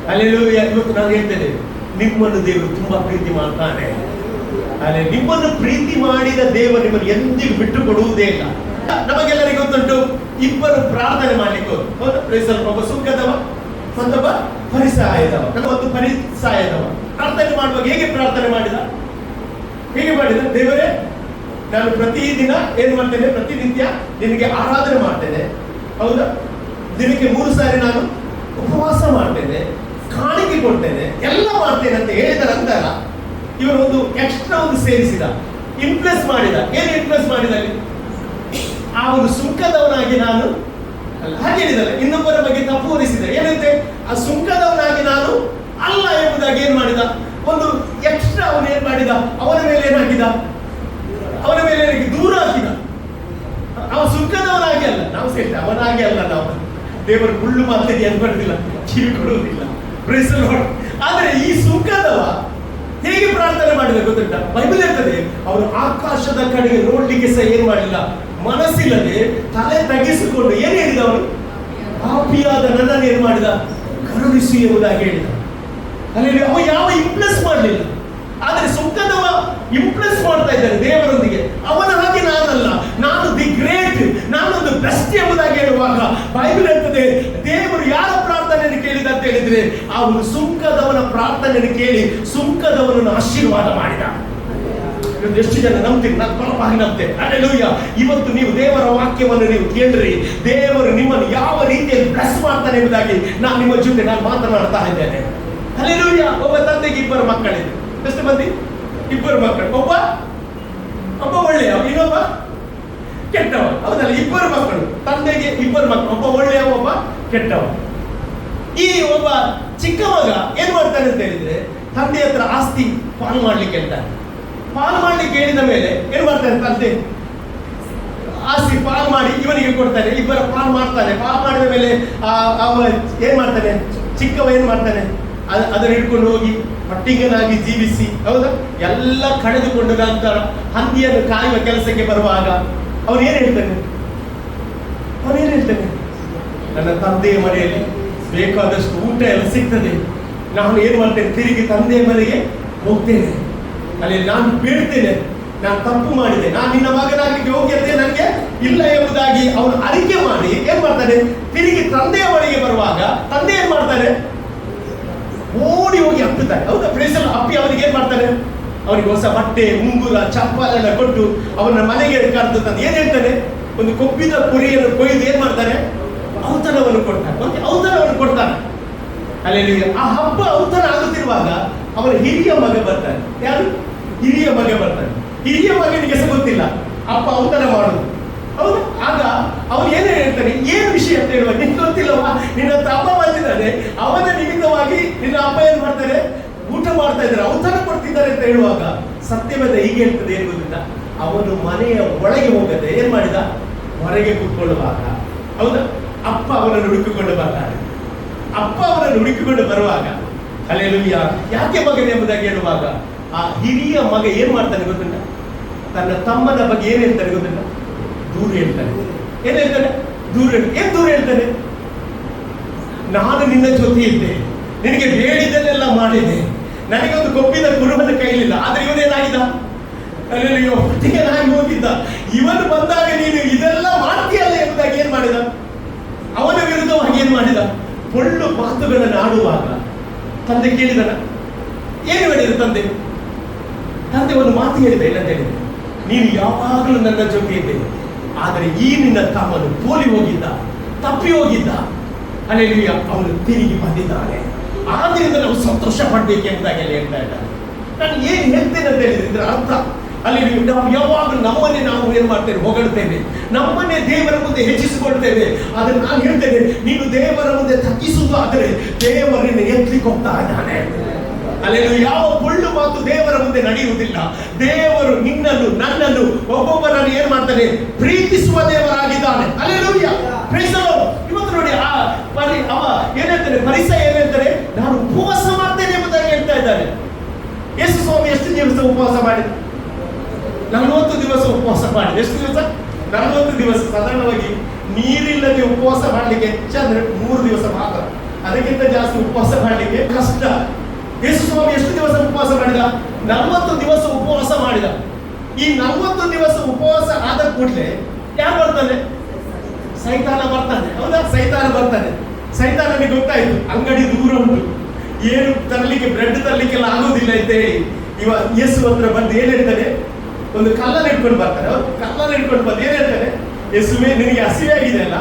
ಹಲ್ಲೆಲೂಯಾ. ಇವತ್ತು ನಾನು ಹೇಳ್ತೇನೆ, ನಿಮ್ಮನ್ನು ದೇವರು ತುಂಬಾ ಪ್ರೀತಿ ಮಾಡ್ತಾನೆ. ಅಲ್ಲಿ ನಿಮ್ಮನ್ನು ಪ್ರೀತಿ ಮಾಡಿದ ದೇವರು ನಿಮ್ಮನ್ನು ಎಂದಿಗೂ ಬಿಟ್ಟು ಕೊಡುವುದೇ ಇಲ್ಲ. ನಮಗೆಲ್ಲರಿಗೂ ಗೊತ್ತುಂಟು, ಇಬ್ಬರು ಪ್ರಾರ್ಥನೆ ಮಾಡ್ಲಿಕ್ಕೆ ಒಬ್ಬ ಸುಂಕದವ, ಮತ್ತೊಬ್ಬ ಫರಿಸಾಯದವ. ಒಂದು ಫರಿಸಾಯದವ ಪ್ರಾರ್ಥನೆ ಮಾಡುವಾಗ ಹೇಗೆ ಪ್ರಾರ್ಥನೆ ಮಾಡಿದ? ದೇವರೇ, ನಾನು ಪ್ರತಿದಿನ ಏನ್ ಮಾಡ್ತೇನೆ? ಪ್ರತಿನಿತ್ಯ ನಿನಗೆ ಆರಾಧನೆ ಮಾಡ್ತೇನೆ. ಹೌದಾ? ದಿನಕ್ಕೆ 3 ಸಾರಿ ನಾನು ಉಪವಾಸ ಮಾಡ್ತೇನೆ, ಕಾಣಿಕೆ ಕೊಡ್ತೇನೆ, ಎಲ್ಲ ಮಾಡ್ತೇನೆ ಅಂತ ಹೇಳಿದ ನಂತರ ಇವರು ಒಂದು ಎಕ್ಸ್ಟ್ರಾ ಒಂದು ಸೇರಿಸಿದ, ಇಂಪ್ರೆಸ್ ಮಾಡಿದ. ಏನು ಇಂಪ್ರೆಸ್ ಮಾಡಿದ? ಆ ಒಂದು ಸುಂಕದವನಾಗಿ ನಾನು ಅಲ್ಲ, ಹಾಗೆ ಹೇಳಿದಲ್ಲ, ಇನ್ನೊಬ್ಬರ ಬಗ್ಗೆ ತಪ್ಪು ಹೊರಿಸಿದ. ಏನಂತೆ? ಆ ಸುಂಕದವನಾಗಿ ನಾನು ಅಲ್ಲ ಎಂಬುದಾಗಿ ಏನ್ ಮಾಡಿದ? ಒಂದು ಎಕ್ಸ್ಟ್ರಾ ಅವನು ಏನ್ ಮಾಡಿದ? ಅವನ ಮೇಲೆ ಏನಾಗಿದ? ಅವನ ಮೇಲೆ ದೂರ ಹಾಕಿದ. ಅವ ಸುಂಕದವನಾಗಿ ಅಲ್ಲ, ನಾವು ಸೇರ್ತೇವೆ ಅವನಾಗಿ ಅಲ್ಲ. ನಾವು ದೇವರು ಮುಳ್ಳು ಮಾತಿಗೆ ಏನ್ ಮಾಡುದಿಲ್ಲ, ಕಿವಿ ಕೊಡುವುದಿಲ್ಲ. Praise the Lord. ಆದ್ರೆ ಈ ಸುಂಕದವ ಹೇಗೆ ಪ್ರಾರ್ಥನೆ ಮಾಡಿದ ಗೊತ್ತುಂಟ? ಬೈಬಲ್ ಹೇಳ್ತದೆ, ಅವನು ಆಕಾಶದ ಕಡೆಗೆ ನೋಡ್ಲಿಕ್ಕೆ ಸಹ ಏನ್ ಮಾಡಲಿಲ್ಲ, ಮನಸ್ಸಿಲ್ಲದೆ ತಲೆ ತಗ್ಗಿಸಿಕೊಂಡು ಏನ್ ಹೇಳಿದ? ಅವನು ಪಾಪಿಯಾದ ನನ್ನನ್ನು ಏನ್ ಮಾಡಿದ? ಕರುಣಿಸಿ ಎಂಬುದಾಗಿ ಹೇಳಿದ. ಅಲ್ಲಿ ಅವ ಯಾವ ಇಂಪ್ರೆಸ್ ಮಾಡಲಿಲ್ಲ. ಆದ್ರೆ ಸುಂಕದವ ಇಂಪ್ರೆಸ್ ಮಾಡ್ತಾ ಇದ್ದಾನೆ ದೇವರೊಂದಿಗೆ. ಅವನ ಹಾಗೆ ನಾನಲ್ಲ, ನಾನು ದಿ ಗ್ರೇಟ್, ನಾನೊಂದು ಬೆಸ್ಟ್ ಎಂಬುದಾಗಿ ಹೇಳುವಾಗ ಬೈಬಲ್ ಹೇಳ್ತದೆ, ದೇವರು ಯಾರ ಪ್ರಾರ್ಥನೆಯನ್ನು ಕೇಳಿದ ಅಂತ ಹೇಳಿದ್ರೆ ಅವನು ಸುಂಕದವನ ಪ್ರಾರ್ಥನೆಯನ್ನು ಕೇಳಿ ಸುಂಕದವನನ್ನು ಆಶೀರ್ವಾದ ಮಾಡಿದ. ಎಷ್ಟು ಜನ ನಂಬ್ತೀರಿ? ನಾನು ಬಲವಾಗಿ ನಂಬ್ತೇನೆ. ಹಲ್ಲೆಲೂಯಾ. ಇವತ್ತು ನೀವು ದೇವರ ವಾಕ್ಯವನ್ನು ನೀವು ಕೇಳ್ರಿ, ದೇವರು ನಿಮ್ಮನ್ನು ಯಾವ ರೀತಿಯಲ್ಲಿ ಬ್ಲೆಸ್ ಮಾಡ್ತಾನೆ ಎಂಬುದಾಗಿ ನಾನು ನಿಮ್ಮ ಜೊತೆ ನಾನು ಮಾತನಾಡ್ತಾ ಇದ್ದೇನೆ. ಹಲ್ಲೆಲೂಯಾ. ಒಬ್ಬ ತಂದೆಗೆ 2 ಮಕ್ಕಳಿದೆ. ಎಷ್ಟು ಮಂದಿ? 2 ಮಕ್ಕಳು. ಒಬ್ಬ ಒಳ್ಳೆಯ, ಇನ್ನೊಬ್ಬ ಕೆಟ್ಟವ. ಹೌದಲ್ಲ? 2 ಮಕ್ಕಳು. ತಂದೆಗೆ 2 ಮಕ್ಕಳು, ಒಬ್ಬ ಒಳ್ಳೆಯ, ಒಬ್ಬ ಕೆಟ್ಟವ. ಈ ಒಬ್ಬ ಚಿಕ್ಕ ಮಗ ಏನ್ ಮಾಡ್ತಾನೆ ಅಂತ ಹೇಳಿದ್ರೆ, ತಂದೆ ಹತ್ರ ಆಸ್ತಿ ಪಾಲ್ ಮಾಡ್ಲಿಕ್ಕೆ ಹೇಳ್ತಾನೆ. ಪಾಲ್ ಮಾಡ್ಲಿಕ್ಕೆ ಹೇಳಿದ ಮೇಲೆ ಏನ್ ಮಾಡ್ತಾನೆ? ತಂದೆ ಆಸ್ತಿ ಪಾಲ್ ಮಾಡಿ ಇವನಿಗೆ ಕೊಡ್ತಾನೆ. 2 ಪಾಲ್ ಮಾಡ್ತಾನೆ. ಪಾಲ್ ಮಾಡಿದ ಮೇಲೆ ಅವ ಏನ್ ಮಾಡ್ತಾನೆ? ಚಿಕ್ಕವ ಏನ್ ಮಾಡ್ತಾನೆ? ಅದನ್ನು ಹಿಡ್ಕೊಂಡು ಹೋಗಿ ಪಟ್ಟಿಗನಾಗಿ ಜೀವಿಸಿ, ಹೌದಾ, ಎಲ್ಲ ಕಳೆದುಕೊಂಡ ನಂತರ ಹಂದಿಯನ್ನು ಕಾಯುವ ಕೆಲಸಕ್ಕೆ ಬರುವಾಗ ಅವನೇನ್ ಹೇಳ್ತಾನೆ? ನನ್ನ ತಂದೆಯ ಮನೆಯಲ್ಲಿ ಬೇಕಾದಷ್ಟು ಊಟ ಎಲ್ಲ ಸಿಗ್ತದೆ, ನಾನು ಏನ್ ಮಾಡ್ತೇನೆ? ತಿರುಗಿ ತಂದೆಯ ಮನೆಗೆ ಹೋಗ್ತೇನೆ, ಅಲ್ಲಿ ನಾನು ಬೇಡ್ತೇನೆ, ನಾನು ತಪ್ಪು ಮಾಡಿದೆ, ನಾನು ನಿನ್ನ ಮಗನಾಗಲಿಕ್ಕೆ ಯೋಗ್ಯತೆ ನನಗೆ ಇಲ್ಲ ಎಂಬುದಾಗಿ ಅವನು ಅರಿಕೆ ಮಾಡಿ ಏನ್ ಮಾಡ್ತಾನೆ? ತಿರುಗಿ ತಂದೆಯ ಮನೆಗೆ ಬರುವಾಗ ತಂದೆ ಏನ್ ಮಾಡ್ತಾನೆ? ಓಡಿ ಹೋಗಿ ಹಪ್ಪುತ್ತಾನೆ. ಹೌದಾ? ಪ್ರೇಸಲ್ಲಿ ಅಪ್ಪಿ ಅವನಿಗೆ ಏನ್ ಮಾಡ್ತಾನೆ? ಅವನಿಗೆ ಹೊಸ ಬಟ್ಟೆ, ಉಂಗುರ, ಚಪ್ಪಲೆಲ್ಲ ಕೊಟ್ಟು ಅವನ ಮನೆಗೆ ಕರೆದು ತಂದು ಏನ್ ಹೇಳ್ತಾನೆ? ಒಂದು ಕೊಬ್ಬಿದ ಕುರಿಯನ್ನು ಕೊಯ್ದು ಏನ್ ಮಾಡ್ತಾನೆ? ಔತಣವನ್ನು ಕೊಡ್ತಾನೆ. ಅಲ್ಲಿ ಆ ಹಬ್ಬ ಔತಣ ಆಗುತ್ತಿರುವಾಗ ಅವನ ಹಿರಿಯ ಮಗ ಬರ್ತಾನೆ. ಯಾರು? ಹಿರಿಯ ಮಗ ಬರ್ತಾನೆ. ಹಿರಿಯ ಮಗನಿಗೆ ಸಹ ಗೊತ್ತಿಲ್ಲ ಅಪ್ಪ ಔತಣ ಮಾಡುದು. ಹೌದು? ಆಗ ಅವನು ಏನೇ ಹೇಳ್ತಾನೆ? ಏನು ವಿಷಯ ಅಂತ ಹೇಳುವ, ನಿನ್ ಗೊತ್ತಿಲ್ಲವಾ, ನಿನ್ನ ಅಪ್ಪ ಬಂದಿದ್ದಾನೆ, ಅವನ ನಿಮಿತ್ತವಾಗಿ ನಿನ್ನ ಅಪ್ಪ ಏನ್ ಮಾಡ್ತಾರೆ? ಊಟ ಮಾಡ್ತಾ ಇದ್ದಾರೆ, ಔತಣ ಕೊಡ್ತಿದ್ದಾರೆ ಅಂತ ಹೇಳುವಾಗ ಸತ್ಯವೇದ ಹೀಗೆ ಹೇಳ್ತದೆ. ಏನು ಗೊತ್ತಿಲ್ಲ, ಅವನು ಮನೆಯ ಒಳಗೆ ಹೋಗದೆ ಏನ್ ಮಾಡಿದ? ಹೊರಗೆ ಕೂತ್ಕೊಳ್ಳುವಾಗ, ಹೌದಾ, ಅಪ್ಪ ಅವನನ್ನು ಹುಡುಕಿಕೊಂಡು ಬರ್ತಾನೆ. ಅಪ್ಪ ಅವನನ್ನು ಹುಡುಕಿಕೊಂಡು ಬರುವಾಗ ಹಲ್ಲೆಲೂಯಾ, ಯಾಕೆ ಮಗನೇ ಎಂಬುದಾಗಿ ಹೇಳುವಾಗ ಆ ಹಿರಿಯ ಮಗ ಏನ್ ಮಾಡ್ತಾನೆ ಗೊತ್ತಿಲ್ಲ? ತನ್ನ ತಮ್ಮನ ಬಗ್ಗೆ ಏನ್ ಹೇಳ್ತಾನೆ ಗೊತ್ತಿಲ್ಲ? ದೂರ ಹೇಳ್ತಾನೆ. ಏನ್ ಹೇಳ್ತಾನೆ? ದೂರ ಹೇಳ್ತಾನೆ. ನಾನು ನಿನ್ನ ಜೊತೆ ಇದ್ದೆ, ನಿನಗೆ ಬೇಡಿದ್ದನ್ನೆಲ್ಲ ಮಾಡಿದೆ, ನನಗೆ ಒಂದು ಕೊಬ್ಬಿದ ಕುರುಬನ ಕೈಲಿಲ್ಲ. ಆದ್ರೆ ಇವನೇನಾಗಿದ್ದ? ಅಲ್ಲೆಲ್ಲೋ ಹೊತ್ತಿಗೆನಾಗಿ ಹೋಗಿದ್ದ. ಇವನು ಬಂದಾಗ ನೀನು ಇದೆಲ್ಲ ಮಾಡ್ತೀಯಲ್ಲ ಎಂಬುದಾಗಿ ಏನ್ ಮಾಡಿದ? ಅವನ ವಿರುದ್ಧವಾಗಿ ಏನ್ ಮಾಡಿದ? ಒಳ್ಳು ಮಾತುಗಳನ್ನು ಆಡುವಾಗ ತಂದೆ ಕೇಳಿದನ. ಏನು ಹೇಳಿದ ತಂದೆ? ಒಂದು ಮಾತು ಹೇಳಿದೆ. ಏನಂತ ಹೇಳಿದೆ? ನೀನು ಯಾವಾಗಲೂ ನನ್ನ ಜೊತೆ ಇದ್ದೆ, ಆದರೆ ಈ ನಿನ್ನ ತಮ್ಮನು ಪೋಲಿ ಹೋಗಿದ್ದ, ತಪ್ಪಿ ಹೋಗಿದ್ದ, ಹಲ್ಲೆಲೂಯಾ, ಅವನು ತಿರುಗಿ ಬಂದಿದ್ದಾನೆ, ಆದ್ದರಿಂದ ನಾವು ಸಂತೋಷ ಪಡ್ಬೇಕೆಂಬುದಾಗಿ ಹೇಳ್ತಾ ಇದ್ದಾನೆ. ನಾನು ಏನ್ ಹೇಳ್ತೇನೆ ಅಂತ ಹೇಳಿದ್ರೆ ಇದರ ಅರ್ಥ, ಅಲ್ಲಿ ನಾವು ಯಾವಾಗಲೂ ನಮ್ಮನ್ನೇ ನಾವು ಏನ್ ಮಾಡ್ತೇವೆ? ಹೊಗಳ್ತೇವೆ, ನಮ್ಮನ್ನೇ ದೇವರ ಮುಂದೆ ಹೆಚ್ಚಿಸಿಕೊಳ್ತೇವೆ. ಆದ್ರೆ ನಾನು ಹೇಳ್ತೇನೆ, ನೀನು ದೇವರ ಮುಂದೆ ತಗ್ಗಿಸುವುದು ಆದರೆ ದೇವರನ್ನು ಎತ್ತಲಿಕ್ಕೆ ಹೋಗ್ತಾ ಇದ್ದಾನೆ. ಅಲ್ಲಿ ಯಾವ ಪೊಳ್ಳು ಮಾತು ದೇವರ ಮುಂದೆ ನಡೆಯುವುದಿಲ್ಲ. ದೇವರು ನಿನ್ನನ್ನು ನನ್ನನ್ನು ಒಬ್ಬೊಬ್ಬರನ್ನು ಏನ್ ಮಾಡ್ತಾನೆ? ಪ್ರೀತಿಸುವ ದೇವರಾಗಿದ್ದಾನೆ. Hallelujah, praise the Lord. ಇವತ್ತು ನೋಡಿ ಅವ ಏನ್ ಹೇಳ್ತಾನೆ? ಪರಿಸಯ ಏನ್ ಹೇಳ್ತಾರೆ? ನಾನು ಉಪವಾಸ ಮಾಡ್ತೇನೆ ಎಂಬುದಾಗಿ ಹೇಳ್ತಾ ಇದ್ದಾನೆ. ಯೇಸು ಸ್ವಾಮಿ ಎಷ್ಟು ದಿವಸ ಉಪವಾಸ ಮಾಡಿದ? 40 ದಿವಸ ಉಪವಾಸ ಮಾಡಿದ. ಎಷ್ಟು ದಿವಸ? 40 ದಿವಸ. ಸಾಧಾರಣವಾಗಿ ನೀರಿಲ್ಲದೆ ಉಪವಾಸ ಮಾಡ್ಲಿಕ್ಕೆ ಹೆಚ್ಚಂದ್ರೆ 3 ದಿವಸ ಮಾತ್ರ, ಅದಕ್ಕಿಂತ ಜಾಸ್ತಿ ಉಪವಾಸ ಮಾಡ್ಲಿಕ್ಕೆ ಕಷ್ಟ. ಯೇಸು ಸ್ವಾಮಿ ಎಷ್ಟು ದಿವಸ ಉಪವಾಸ ಮಾಡಿದ? 40 ದಿವಸ ಉಪವಾಸ ಮಾಡಿದ. ಈ 40 ದಿವಸ ಉಪವಾಸ ಆದ ಕೂಡಲೇ ಯಾರು ಬರ್ತಾನೆ? ಸೈತಾನ ಬರ್ತಾನೆ. ಹೌದಾ? ಸೈತಾನ ಬರ್ತಾನೆ. ಸೈತಾನನಿಗೆ ಗೊತ್ತಾಯ್ತು ಅಂಗಡಿ ದೂರ ಉಂಟು, ಏನು ತರಲಿಕ್ಕೆ, ಬ್ರೆಡ್ ತರಲಿಕ್ಕೆಲ್ಲ ಆಗೋದಿಲ್ಲ ಅಂತ ಹೇಳಿ ಇವ ಯೇಸು ಹತ್ರ ಬಂದು ಏನ್ ಹೇಳ್ತಾನೆ? ಒಂದು ಕಲ್ಲನ್ನು ಇಟ್ಕೊಂಡು ಬರ್ತಾರೆ. ಕಲ್ಲನ್ನು ಇಟ್ಕೊಂಡು ಬಂದು ಏನ್ ಹೇಳ್ತಾನೆ? ಯೇಸುವೇ, ನಿನಗೆ ಹಸಿವೆ ಆಗಿದೆ ಅಲ್ಲ,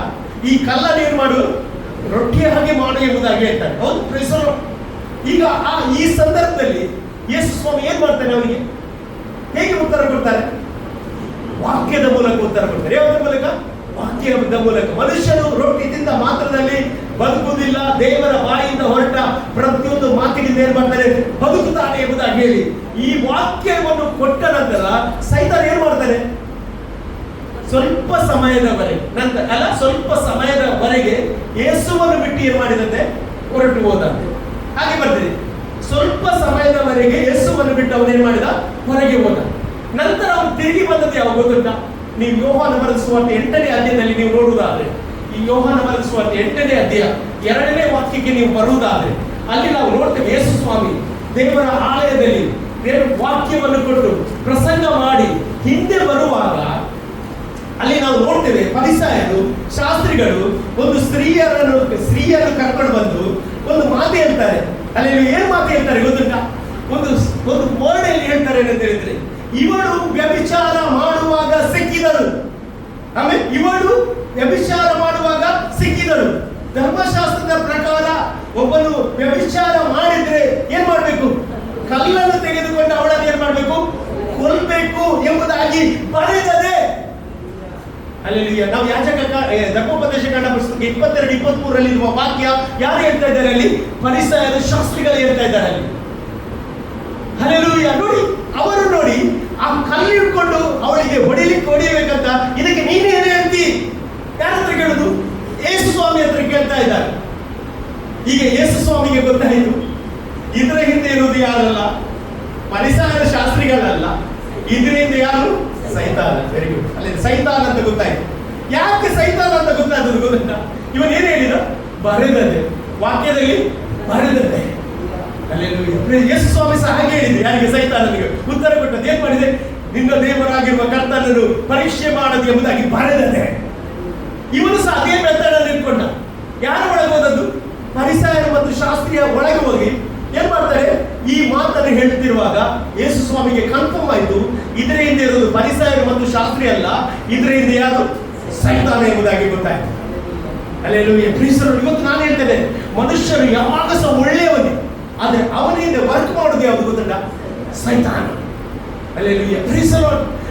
ಈ ಕಲ್ಲನ್ನು ಏನ್ ಮಾಡು? ರೊಟ್ಟಿಯ ಹಾಗೆ ಮಾಡು ಎಂಬುದಾಗಿ ಹೇಳ್ತಾರೆ. ಹೌದು, praise the Lord. ಈಗ ಈ ಸಂದರ್ಭದಲ್ಲಿ ಯೇಸು ಸ್ವಾಮಿ ಏನ್ ಮಾಡ್ತಾನೆ? ಅವನಿಗೆ ಹೇಗೆ ಉತ್ತರ ಕೊಡ್ತಾರೆ? ವಾಕ್ಯದ ಮೂಲಕ ಉತ್ತರ ಕೊಡ್ತಾರೆ. ಯಾವ ಮೂಲಕ? ವಾಕ್ಯದ ಮೂಲಕ. ಮನುಷ್ಯನು ರೊಟ್ಟಿ ತಿಂದ ಮಾತ್ರದಲ್ಲಿ ಬದುಕುವುದಿಲ್ಲ, ದೇವರ ಬಾಯಿಂದ ಹೊರಟ ಪ್ರತಿಯೊಂದು ಮಾತಿನಿಂದ ಏನ್ ಮಾಡ್ತಾರೆ? ಬದುಕುತ್ತಾನೆ ಎಂಬುದಾಗಿ ಹೇಳಿ ಈ ವಾಕ್ಯವನ್ನು ಕೊಟ್ಟ ನಂತರ ಸೈತಾನ ಏನ್ ಮಾಡ್ತಾನೆ? ಸ್ವಲ್ಪ ಸಮಯದವರೆಗೆ ಯೇಸುವನ್ನು ಬಿಟ್ಟು ಏನ್ ಮಾಡಿದಂತೆ? ಹೊರಟು ಹೋದಂತೆ. ಹಾಗೆ ಬರ್ತದೆ. ಸ್ವಲ್ಪ ಸಮಯದವರೆಗೆ ಯೇಸುವನ್ನು ಬಿಟ್ಟು ಅವನೇನ್ ಮಾಡಿದ? ಹೊರಗೆ ಹೋದ. ನಂತರ ಅವನು ತಿರುಗಿ ಬಂದದ್ದು ಯಾವಾಗ ಗೊತ್ತುಂಟ? ನೀವು ಯೋಹಾನ ಬರೆದ ಸುವಾರ್ತೆ 8ನೇ ಅಧ್ಯಾಯದಲ್ಲಿ ನೀವು ನೋಡುವುದಾದ್ರೆ, ಈ ಯೋಹಾನ ಬರೆದ ಸುವಾರ್ತೆ 8ನೇ ಅಧ್ಯಾಯ 2ನೇ ವಾಕ್ಯಕ್ಕೆ ನೀವು ಬರುವುದಾದ್ರೆ, ಅಲ್ಲಿ ನಾವು ನೋಡ್ತೇವೆ ಯೇಸು ಸ್ವಾಮಿ ದೇವರ ಆಲಯದಲ್ಲಿ ದೇವರ ವಾಕ್ಯವನ್ನು ಕೊಟ್ಟು ಪ್ರಸಂಗ ಮಾಡಿ ಹಿಂದೆ ಬರುವಾಗ ಅಲ್ಲಿ ನಾವು ನೋಡ್ತೇವೆ ಫರಿಸಾಯರು, ಶಾಸ್ತ್ರಿಗಳು ಒಂದು ಸ್ತ್ರೀಯರನ್ನು ಕರ್ಕೊಂಡು ಬಂದು ಒಂದು ಮಾತು ಹೇಳ್ತಾರೆ. ಅಲ್ಲಿ ಏನ್ ಮಾತು ಹೇಳ್ತಾರೆ ಗೊತ್ತುಂಟ? ಒಂದು ಬೋರ್ಡಲ್ಲಿ ಹೇಳ್ತಾರೆ ಅಂತ ಹೇಳಿದ್ರೆ, ಇವಳು ವ್ಯಭಿಚಾರ ಮಾಡುವಾಗ ಸಿಕ್ಕಿದಳು. ಆಮೇಲೆ ಇವಳು ವ್ಯಭಿಚಾರ ಮಾಡುವಾಗ ಸಿಕ್ಕಿದಳು. ಧರ್ಮಶಾಸ್ತ್ರದ ಪ್ರಕಾರ ಒಬ್ಬನು ವ್ಯಭಿಚಾರ ಮಾಡಿದ್ರೆ ಏನ್ ಮಾಡ್ಬೇಕು? ಕಲ್ಲನ್ನು ತೆಗೆದುಕೊಂಡು ಅವಳನ್ನು ಏನ್ ಮಾಡ್ಬೇಕು? ಕೊಲ್ಲಬೇಕು ಎಂಬುದಾಗಿ ಬರೆದದೆ. ಅಲ್ಲಿ ನಾವು ಧರ್ಮೋಪದೇಶ ಕಾಂಡ ಪುಸ್ತಕ 22-23 ಇರುವ ವಾಕ್ಯ ಯಾರು ಹೇಳ್ತಾ ಇದ್ದಾರೆ? ಅಲ್ಲಿ ಫರಿಸಾಯರು, ಶಾಸ್ತ್ರಿಗಳು ಹೇಳ್ತಾ ಇದ್ದಾರೆ ಅಲ್ಲಿ. ಹಲ್ಲೆಲೂಯಾ. ನೋಡಿ, ಅವರು ನೋಡಿ ಆ ಕಲ್ಲು ಹಿಡ್ಕೊಂಡು ಅವಳಿಗೆ ಹೊಡಿಯಬೇಕಂತ, ಇದಕ್ಕೆ ನೀನೇನೇ ಹೇಳ್ತಿ? ಯಾರ ಹತ್ರ ಕೇಳುದು? ಯೇಸು ಸ್ವಾಮಿ ಹತ್ರ ಕೇಳ್ತಾ ಇದ್ದಾರೆ. ಈಗ ಯೇಸು ಸ್ವಾಮಿಗೆ ಗೊತ್ತಾಯಿತು ಇದರ ಹಿಂದೆ ಇರುವುದು ಯಾರಲ್ಲ? ಫರಿಸಾಯರ, ಶಾಸ್ತ್ರಿಗಳಲ್ಲ. ಇದರ ಹಿಂದೆ ಯಾರು? ಸೈತಾನ. Very good. ಅಲ್ಲಿ ಸೈತಾನ ಅಂತ ಗೊತ್ತಾಯ್ತು. ಯಾಕೆ ಸೈತಾನ ಅಂತ ಗೊತ್ತಾಯ್ತದು ಗೊತ್ತಾ? ಇವನ್ ಏನ್ ಹೇಳಿದ? ಬರೆದದೆ, ವಾಕ್ಯದಲ್ಲಿ ಬರೆದದೆ. ಯೇಸು ಸ್ವಾಮಿ ಸಹ ಹಾಗೆ ಹೇಳಿದೆ. ಯಾರಿಗೆ? ಸೈತಾನನಿಗೆ ಉತ್ತರ ಕೊಟ್ಟದ್ದು ಏನ್ ಮಾಡಿದೆ? ನಿನ್ನ ದೇವರಾಗಿರುವ ಕರ್ತನನ್ನು ಪರೀಕ್ಷೆ ಮಾಡದು ಎಂಬುದಾಗಿ ಬರೆದದೆ. ಇವನು ಸಹ ಅದೇ ಮೆಥಡಲ್ಲಿ ಇಟ್ಕೊಂಡ. ಯಾರು ಒಳಗೆ ಹೋದದ್ದು? ಫರಿಸಾಯರು ಮತ್ತು ಶಾಸ್ತ್ರೀಯ ಒಳಗೆ ಹೋಗಿ ಏನ್ ಮಾಡ್ತಾರೆ? ಈ ಮಾತನ್ನು ಹೇಳ್ತಿರುವಾಗ ಯೇಸು ಸ್ವಾಮಿಗೆ ಕನ್ಫರ್ಮ್ ಆಯ್ತು, ಇದರ ಹಿಂದೆ ಇರೋದು ಫರಿಸಾಯರು ಮತ್ತು ಶಾಸ್ತ್ರಿ ಅಲ್ಲ, ಇದರ ಹಿಂದೆ ಯಾರು? ಸೈತಾನ ಎಂಬುದಾಗಿ ಗೊತ್ತಾಯ್ತು. ಹಲ್ಲೆಲೂಯಾ. ಇವತ್ತು ನಾನು ಹೇಳ್ತೇನೆ, ಮನುಷ್ಯರು ಯಾವಾಗ ಸಹ ಒಳ್ಳೆಯವನೇ, ಆದ್ರೆ ಅವನಿಂದ ವರ್ಕ್ ಮಾಡೋದು ಯಾವುದು ಗೊತ್ತಲ್ಲ? ಸೈತಾನ. ಹಲ್ಲೆಲೂಯಾ.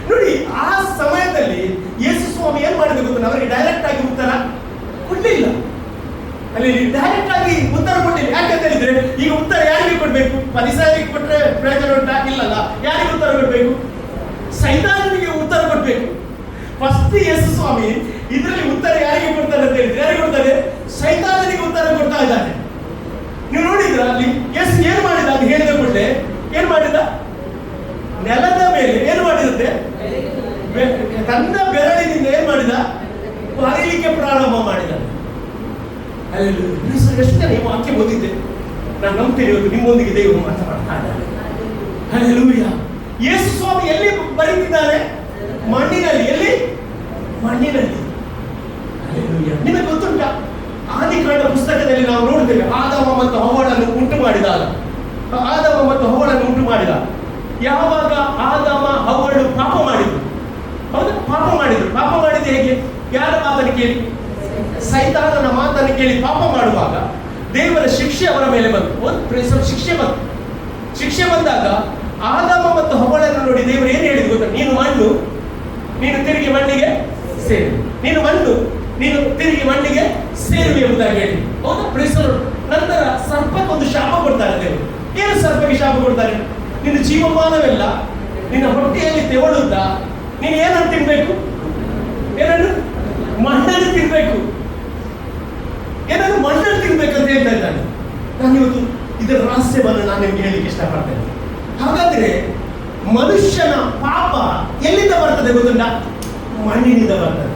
ನೋಡಿ, ಆ ಸಮಯದಲ್ಲಿ ಯೇಸು ಸ್ವಾಮಿ ಏನ್ ಮಾಡಿದ ಗೊತ್ತಲ್ಲ? ಅವರಿಗೆ ಡೈರೆಕ್ಟ್ ಆಗಿ ಉತ್ತರ ಕೊಡ್ಲಿಲ್ಲ. ಅಲ್ಲಿ ಡೈರೆಕ್ಟ್ ಆಗಿ ಉತ್ತರ ಕೊಟ್ಟಿಲ್ಲ. ಯಾಕಂತ ಹೇಳಿದ್ರೆ, ಈಗ ಉತ್ತರ ಯಾರಿಗೆ ಕೊಡ್ಬೇಕು? ಫರಿಸಾಯರಿಗೆ ಕೊಟ್ರೆ ಪ್ರಯೋಜನ ಉಂಟಾ? ಇಲ್ಲಲ್ಲ. ಯಾರಿಗೆ ಉತ್ತರ ಕೊಡ್ಬೇಕು? ಸೈತಾನನಿಗೆ ಉತ್ತರ ಕೊಡ್ಬೇಕು. ಫಸ್ಟ್ ಯೇಸು ಸ್ವಾಮಿ ಇದರಲ್ಲಿ ಉತ್ತರ ಯಾರಿಗೆ ಕೊಡ್ತಾರೆ ಅಂತ ಹೇಳಿದ್ರೆ, ಯಾರಿಗೆ ಕೊಡ್ತಾರೆ? ಸೈತಾನನಿಗೆ ಉತ್ತರ ಕೊಡ್ತಾ ಇದ್ದಾನೆ. ನೀವು ನೋಡಿದ್ರ ಅಲ್ಲಿ ಯೇಸು ಏನ್ ಮಾಡಿದ? ಅದು ಹೇಳಿದ ಕೂಡಲೇ ಏನ್ ಮಾಡಿದ? ನೆಲದ ಮೇಲೆ ಏನ್ ಮಾಡಿದಂತೆ? ತನ್ನ ಬೆರಳಿನಿಂದ ಏನ್ ಮಾಡಿದ? ಬರೀಲಿಕ್ಕೆ ಪ್ರಾರಂಭ ಮಾಡಿದ. ಎಷ್ಟು ಜನ ಈ ವಾಕ್ಯ ಓದಿದ್ದೆ? ನಾನು ನಂಬ್ತೇನೆ ಇವತ್ತು ನಿಮ್ಮೊಂದಿಗೆ ದೇವರು ಮಾತನಾಡ್ತಾ ಇದ್ದಾನೆ. ಹಲ್ಲೆಲೂಯಾ. ಯೇಸು ಸ್ವಾಮಿ ಎಲ್ಲಿ ಬರೀತಿದ್ದಾರೆ? ಮಣ್ಣಿನಲ್ಲಿ. ಎಲ್ಲಿ? ಮಣ್ಣಿನಲ್ಲಿ. ಹಲ್ಲೆಲೂಯಾ. ನಿಮಗೆ ಗೊತ್ತುಂಟ? ಆದಿಕಾಂಡ ಪುಸ್ತಕದಲ್ಲಿ ನಾವು ನೋಡ್ತೇವೆ, ಆದಾಮ ಮತ್ತು ಹವ್ವಳನ್ನು ಉಂಟು ಮಾಡಿದಾಗ, ಯಾವಾಗ ಆದಾಮ ಹವ್ವಳು ಪಾಪ ಮಾಡಿದ್ರು, ಹೌದಾ? ಪಾಪ ಮಾಡಿದ್ದು ಹೇಗೆ? ಯಾರ ಮಾತನ್ನು ಕೇಳಿ? ಸೈತಾನನ ಮಾತನ್ನು ಕೇಳಿ ಪಾಪ ಮಾಡುವಾಗ ದೇವರ ಶಿಕ್ಷೆ ಅವರ ಮೇಲೆ ಬಂತು. ಶಿಕ್ಷೆ ಬಂದಾಗ ಆದಾಮ ಮತ್ತು ಹವ್ವಳನ್ನು ನೋಡಿ ದೇವರು ಏನು ಹೇಳಿದ್ರು ಗೊತ್ತಾ? ನೀನು ಮಣ್ಣು, ನೀನು ತಿರುಗಿ ಮಣ್ಣಿಗೆ ಸೇರು. ನೀನು ಮಣ್ಣು, ನೀನು ತಿರುಗಿ ಮಣ್ಣಿಗೆ ಸೇರು ಎಂಬುದಾಗಿ ಹೇಳಿ. ಹೌದಾ? ನಂತರ ಸರ್ಪಕ್ಕೊಂದು ಶಾಪ ಕೊಡ್ತಾರೆ ದೇವರು. ಏನು ಸರ್ಪಕ್ಕೆ ಶಾಪ ಕೊಡ್ತಾರೆ? ನಿನ್ನ ಜೀವಮಾನವೆಲ್ಲ ನಿನ್ನ ಹೊಟ್ಟೆಯಲ್ಲಿ ತೆವಳುತ್ತಾ ನೀನು ಏನನ್ನು ತಿನ್ಬೇಕು? ಏನನ್ನು? ಮಣ್ಣನ್ನು ತಿನ್ಬೇಕು. ಏನನ್ನು? ಮಣ್ಣನ್ನು ತಿನ್ಬೇಕಂತ ಹೇಳ್ತಾ ಇದ್ದಾನೆ. ನಾನು ಇವತ್ತು ಇದರ ರಹಸ್ಯವನ್ನು ನಾನು ನಿಮ್ಗೆ ಹೇಳಲಿಕ್ಕೆ ಇಷ್ಟಪಡ್ತೇನೆ. ಹಾಗಾದ್ರೆ ಮನುಷ್ಯನ ಪಾಪ ಎಲ್ಲಿಂದ ಬರ್ತದೆ ಗೊತ್ತುಂಟ? ಮಣ್ಣಿನಿಂದ ಬರ್ತದೆ.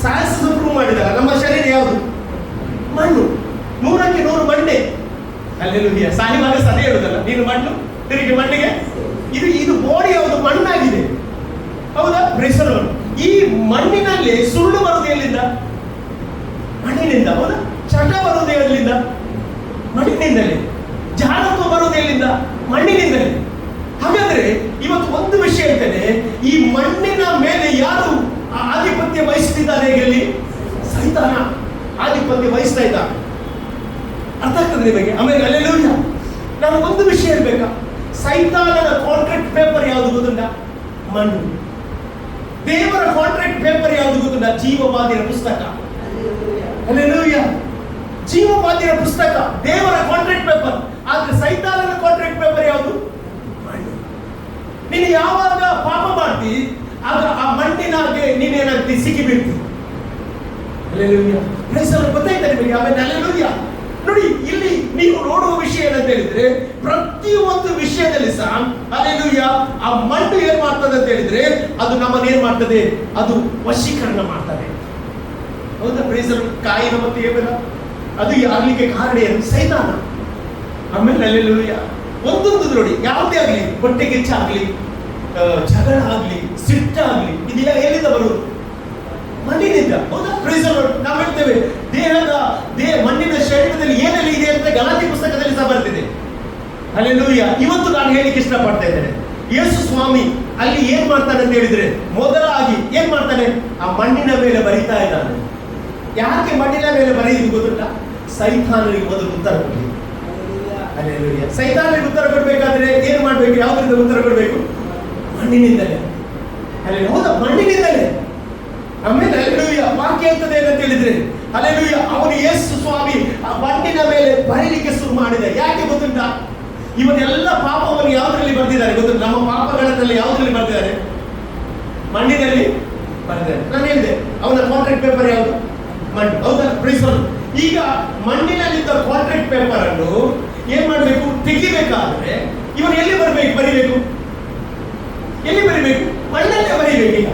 ಸೈನ್ಸ್ ಪ್ರೂವ್ ಮಾಡಿದಾಗ ನಮ್ಮ ಶರೀರ ಯಾವುದು? ಮಣ್ಣು. 100ಕ್ಕೆ 100 ಮಣ್ಣೆ. ಹಲ್ಲೆಲೂಯಾ. ಸಾಹಿವಾಗ ಸದೇ ಹೇಳುದಲ್ಲ, ನೀನು ಮಣ್ಣು ತಿರುಗಿ ಮಣ್ಣಿಗೆ. ಇದು ಬಾಡಿ ಯಾವುದು? ಮಣ್ಣಾಗಿದೆ. ಹೌದಾ? ಈ ಮಣ್ಣಿನಲ್ಲಿ ಸುಳ್ಳು ಬರುವುದು ಎಲ್ಲಿಂದ? ಮಣ್ಣಿನಿಂದ. ಹೌದಾ? ಚಟ ಬರುವುದು ಎಲ್ಲಿಂದ? ಮಣ್ಣಿನಿಂದಲೇ. ಜಾಣತ್ವ ಬರುವುದು ಎಲ್ಲಿಂದ? ಮಣ್ಣಿನಿಂದಲೇ. ಹಾಗಾದ್ರೆ ಇವತ್ತು ಒಂದು ವಿಷಯ ಹೇಳ್ತೇನೆ, ಈ ಮಣ್ಣಿನ ಮೇಲೆ ಯಾರು ಆಧಿಪತ್ಯ ವಹಿಸುತ್ತಿದ್ದಾರೆ? ಹೇಳಿ? ಸೈತಾನ ಆಧಿಪತ್ಯ ವಹಿಸ್ತಾ ಇದ್ದಾನೆ. ಅರ್ಥ ಆಗ್ತದೆ ನಿಮಗೆ? ಆಮೇಲೆ ಹಲ್ಲೆಲೂಯಾ. ನಾನು ಒಂದು ವಿಷಯ ಹೇಳ್ಬೇಕಾ, ಸೈತಾನನ ಕಾಂಟ್ರಾಕ್ಟ್ ಪೇಪರ್ ಯಾವುದು ಗೊತ್ತುಂಟ? ಮಣ್ಣು. ದೇವರ ಕಾಂಟ್ರಾಕ್ಟ್ ಪೇಪರ್ ಯಾವುದು ಗೊತ್ತುಂಟ? ಜೀವವಾದಿಯ ಪುಸ್ತಕ. ಹಲ್ಲೆಲೂಯಾ. ಜೀವವಾದಿಯ ಪುಸ್ತಕ ದೇವರ ಕಾಂಟ್ರಾಕ್ಟ್ ಪೇಪರ್. ಆದ್ರೆ ಸೈತಾನನ ಕಾಂಟ್ರಾಕ್ಟ್ ಪೇಪರ್ ಯಾವುದು? ಮಣ್ಣು. ನೀನು ಯಾವಾಗ ಪಾಪ ಮಾಡ್ತಿ ಆಗ ಆ ಮಣ್ಣಿನಾಗೆ ನೀನೇನಾಗ್ತಿ? ಸಿಕ್ಕಿಬಿಡ್ತಿ. ಹಲ್ಲೆಲೂಯಾ. ಗೊತ್ತಾಯ್ತಾ ನಿಮಗೆ? ಆಮೇಲೆ ಹಲ್ಲೆಲೂಯಾ. ನೋಡಿ, ಇಲ್ಲಿ ನೀವು ನೋಡುವ ವಿಷಯ ಏನಂತ ಹೇಳಿದ್ರೆ, ಪ್ರತಿಯೊಂದು ವಿಷಯದಲ್ಲಿ ಸಹ ಹಲ್ಲೆಲೂಯಾ ಆ ಮಣ್ಣು ಏನ್ ಮಾಡ್ತದೆ ಅಂತ ಹೇಳಿದ್ರೆ, ಅದು ನಮ್ಮನ್ನ ಏನ್ ಮಾಡ್ತದೆ? ಅದು ವಶೀಕರಣ ಮಾಡ್ತದೆ. ಹೌದಾ? ಕಾಯಿನ ಮತ್ತು ಏಬೇಲ ಅದು ಆಗ್ಲಿಕ್ಕೆ ಕಾರಣ ಏನು? ಸೈತಾನ. ಆಮೇಲೆ ಹಲ್ಲೆಲೂಯಾ ಒಂದೊಂದು ನೋಡಿ, ಯಾವುದೇ ಆಗ್ಲಿ, ಹೊಟ್ಟೆ ಕಿಚ್ಚಾಗ್ಲಿ, ಜಗಳ ಆಗ್ಲಿ, ಸಿಟ್ಟಾಗ್ಲಿ, ಇದೆಲ್ಲ ಎಲ್ಲಿಂದ ಬರುವುದು? ಮಣ್ಣಿನಿಂದ. ಹೌದಾ? ನಾವು ಹೇಳ್ತೇವೆ ಮಣ್ಣಿನ ಶರೀರದಲ್ಲಿ ಏನೆಲ್ಲ ಇದೆ ಅಂತ ಗಲಾತಿ ಪುಸ್ತಕದಲ್ಲಿ ಸಹ ಬರ್ತಿದೆ. ಹಲ್ಲೆಲೂಯಾ. ಇವತ್ತು ನಾನು ಹೇಳಿಕ್ಕೆ ಇಷ್ಟಪಡ್ತಾ ಇದ್ದೇನೆ, ಯೇಸು ಸ್ವಾಮಿ ಅಲ್ಲಿ ಏನ್ ಮಾಡ್ತಾನೆ ಅಂತ ಹೇಳಿದ್ರೆ, ಮೊದಲಾಗಿ ಏನ್ ಮಾಡ್ತಾನೆ? ಆ ಮಣ್ಣಿನ ಮೇಲೆ ಬರೀತಾ ಇದ್ದಾನೆ. ಯಾಕೆ ಮಣ್ಣಿನ ಮೇಲೆ ಬರೆಯುವುದು ಗೊತ್ತುಂಟ? ಸೈತಾನನಿಗೆ ಮೊದಲು ಉತ್ತರ ಕೊಡಲಿ. ಹಲ್ಲೆಲೂಯಾ. ಸೈತಾನನಿಗೆ ಉತ್ತರ ಕೊಡ್ಬೇಕಾದ್ರೆ ಏನ್ ಮಾಡ್ಬೇಕು? ಯಾವ್ದ್ರಿಂದ ಉತ್ತರ ಕೊಡ್ಬೇಕು? ಮಣ್ಣಿನಿಂದಲೇ. ಹೌದಾ? ಮಣ್ಣಿನಿಂದಲೇ. ಆಮೇಲೆ ಹಲ್ಲೆಲೂಯಾ ವಾಕ್ಯ ಹೇಳ್ತದೆ ಏನಂತ ಹೇಳಿದ್ರೆ, ಹಲ್ಲೆಲೂಯಾ ಅವನು ಯೇಸು ಸ್ವಾಮಿ ಆ ಮಣ್ಣಿನ ಮೇಲೆ ಬರೀಲಿಕ್ಕೆ ಶುರು ಮಾಡಿದ. ಯಾಕೆ ಗೊತ್ತುಂಟ? ಇವನ್ನೆಲ್ಲ ಪಾಪವನ್ನು ಯಾವುದರಲ್ಲಿ ಬರ್ದಿದ್ದಾರೆ ಗೊತ್ತುಂಟ? ನಮ್ಮ ಪಾಪಗಳಲ್ಲಿ ಯಾವುದರಲ್ಲಿ ಬರ್ದಿದ್ದಾರೆ? ಮಣ್ಣಿನಲ್ಲಿ ಬರ್ದಿದ್ದಾರೆ. ನಾನು ಹೇಳಿದೆ, ಅವನ ಕಾಂಟ್ರಾಕ್ಟ್ ಪೇಪರ್ ಯಾವುದು? ಮಣ್ಣು. ಹೌದಾ? ಈಗ ಮಣ್ಣಿನಲ್ಲಿದ್ದ ಕಾಂಟ್ರಾಕ್ಟ್ ಪೇಪರ್ ಅನ್ನು ಏನ್ ಮಾಡಬೇಕು? ತೆಗಿಬೇಕಾದ್ರೆ ಇವನು ಎಲ್ಲಿ ಬರಿಬೇಕು? ಎಲ್ಲಿ ಬರಿಬೇಕು? ಮಣ್ಣಲ್ಲೇ ಬರಿಬೇಕು. ಈಗ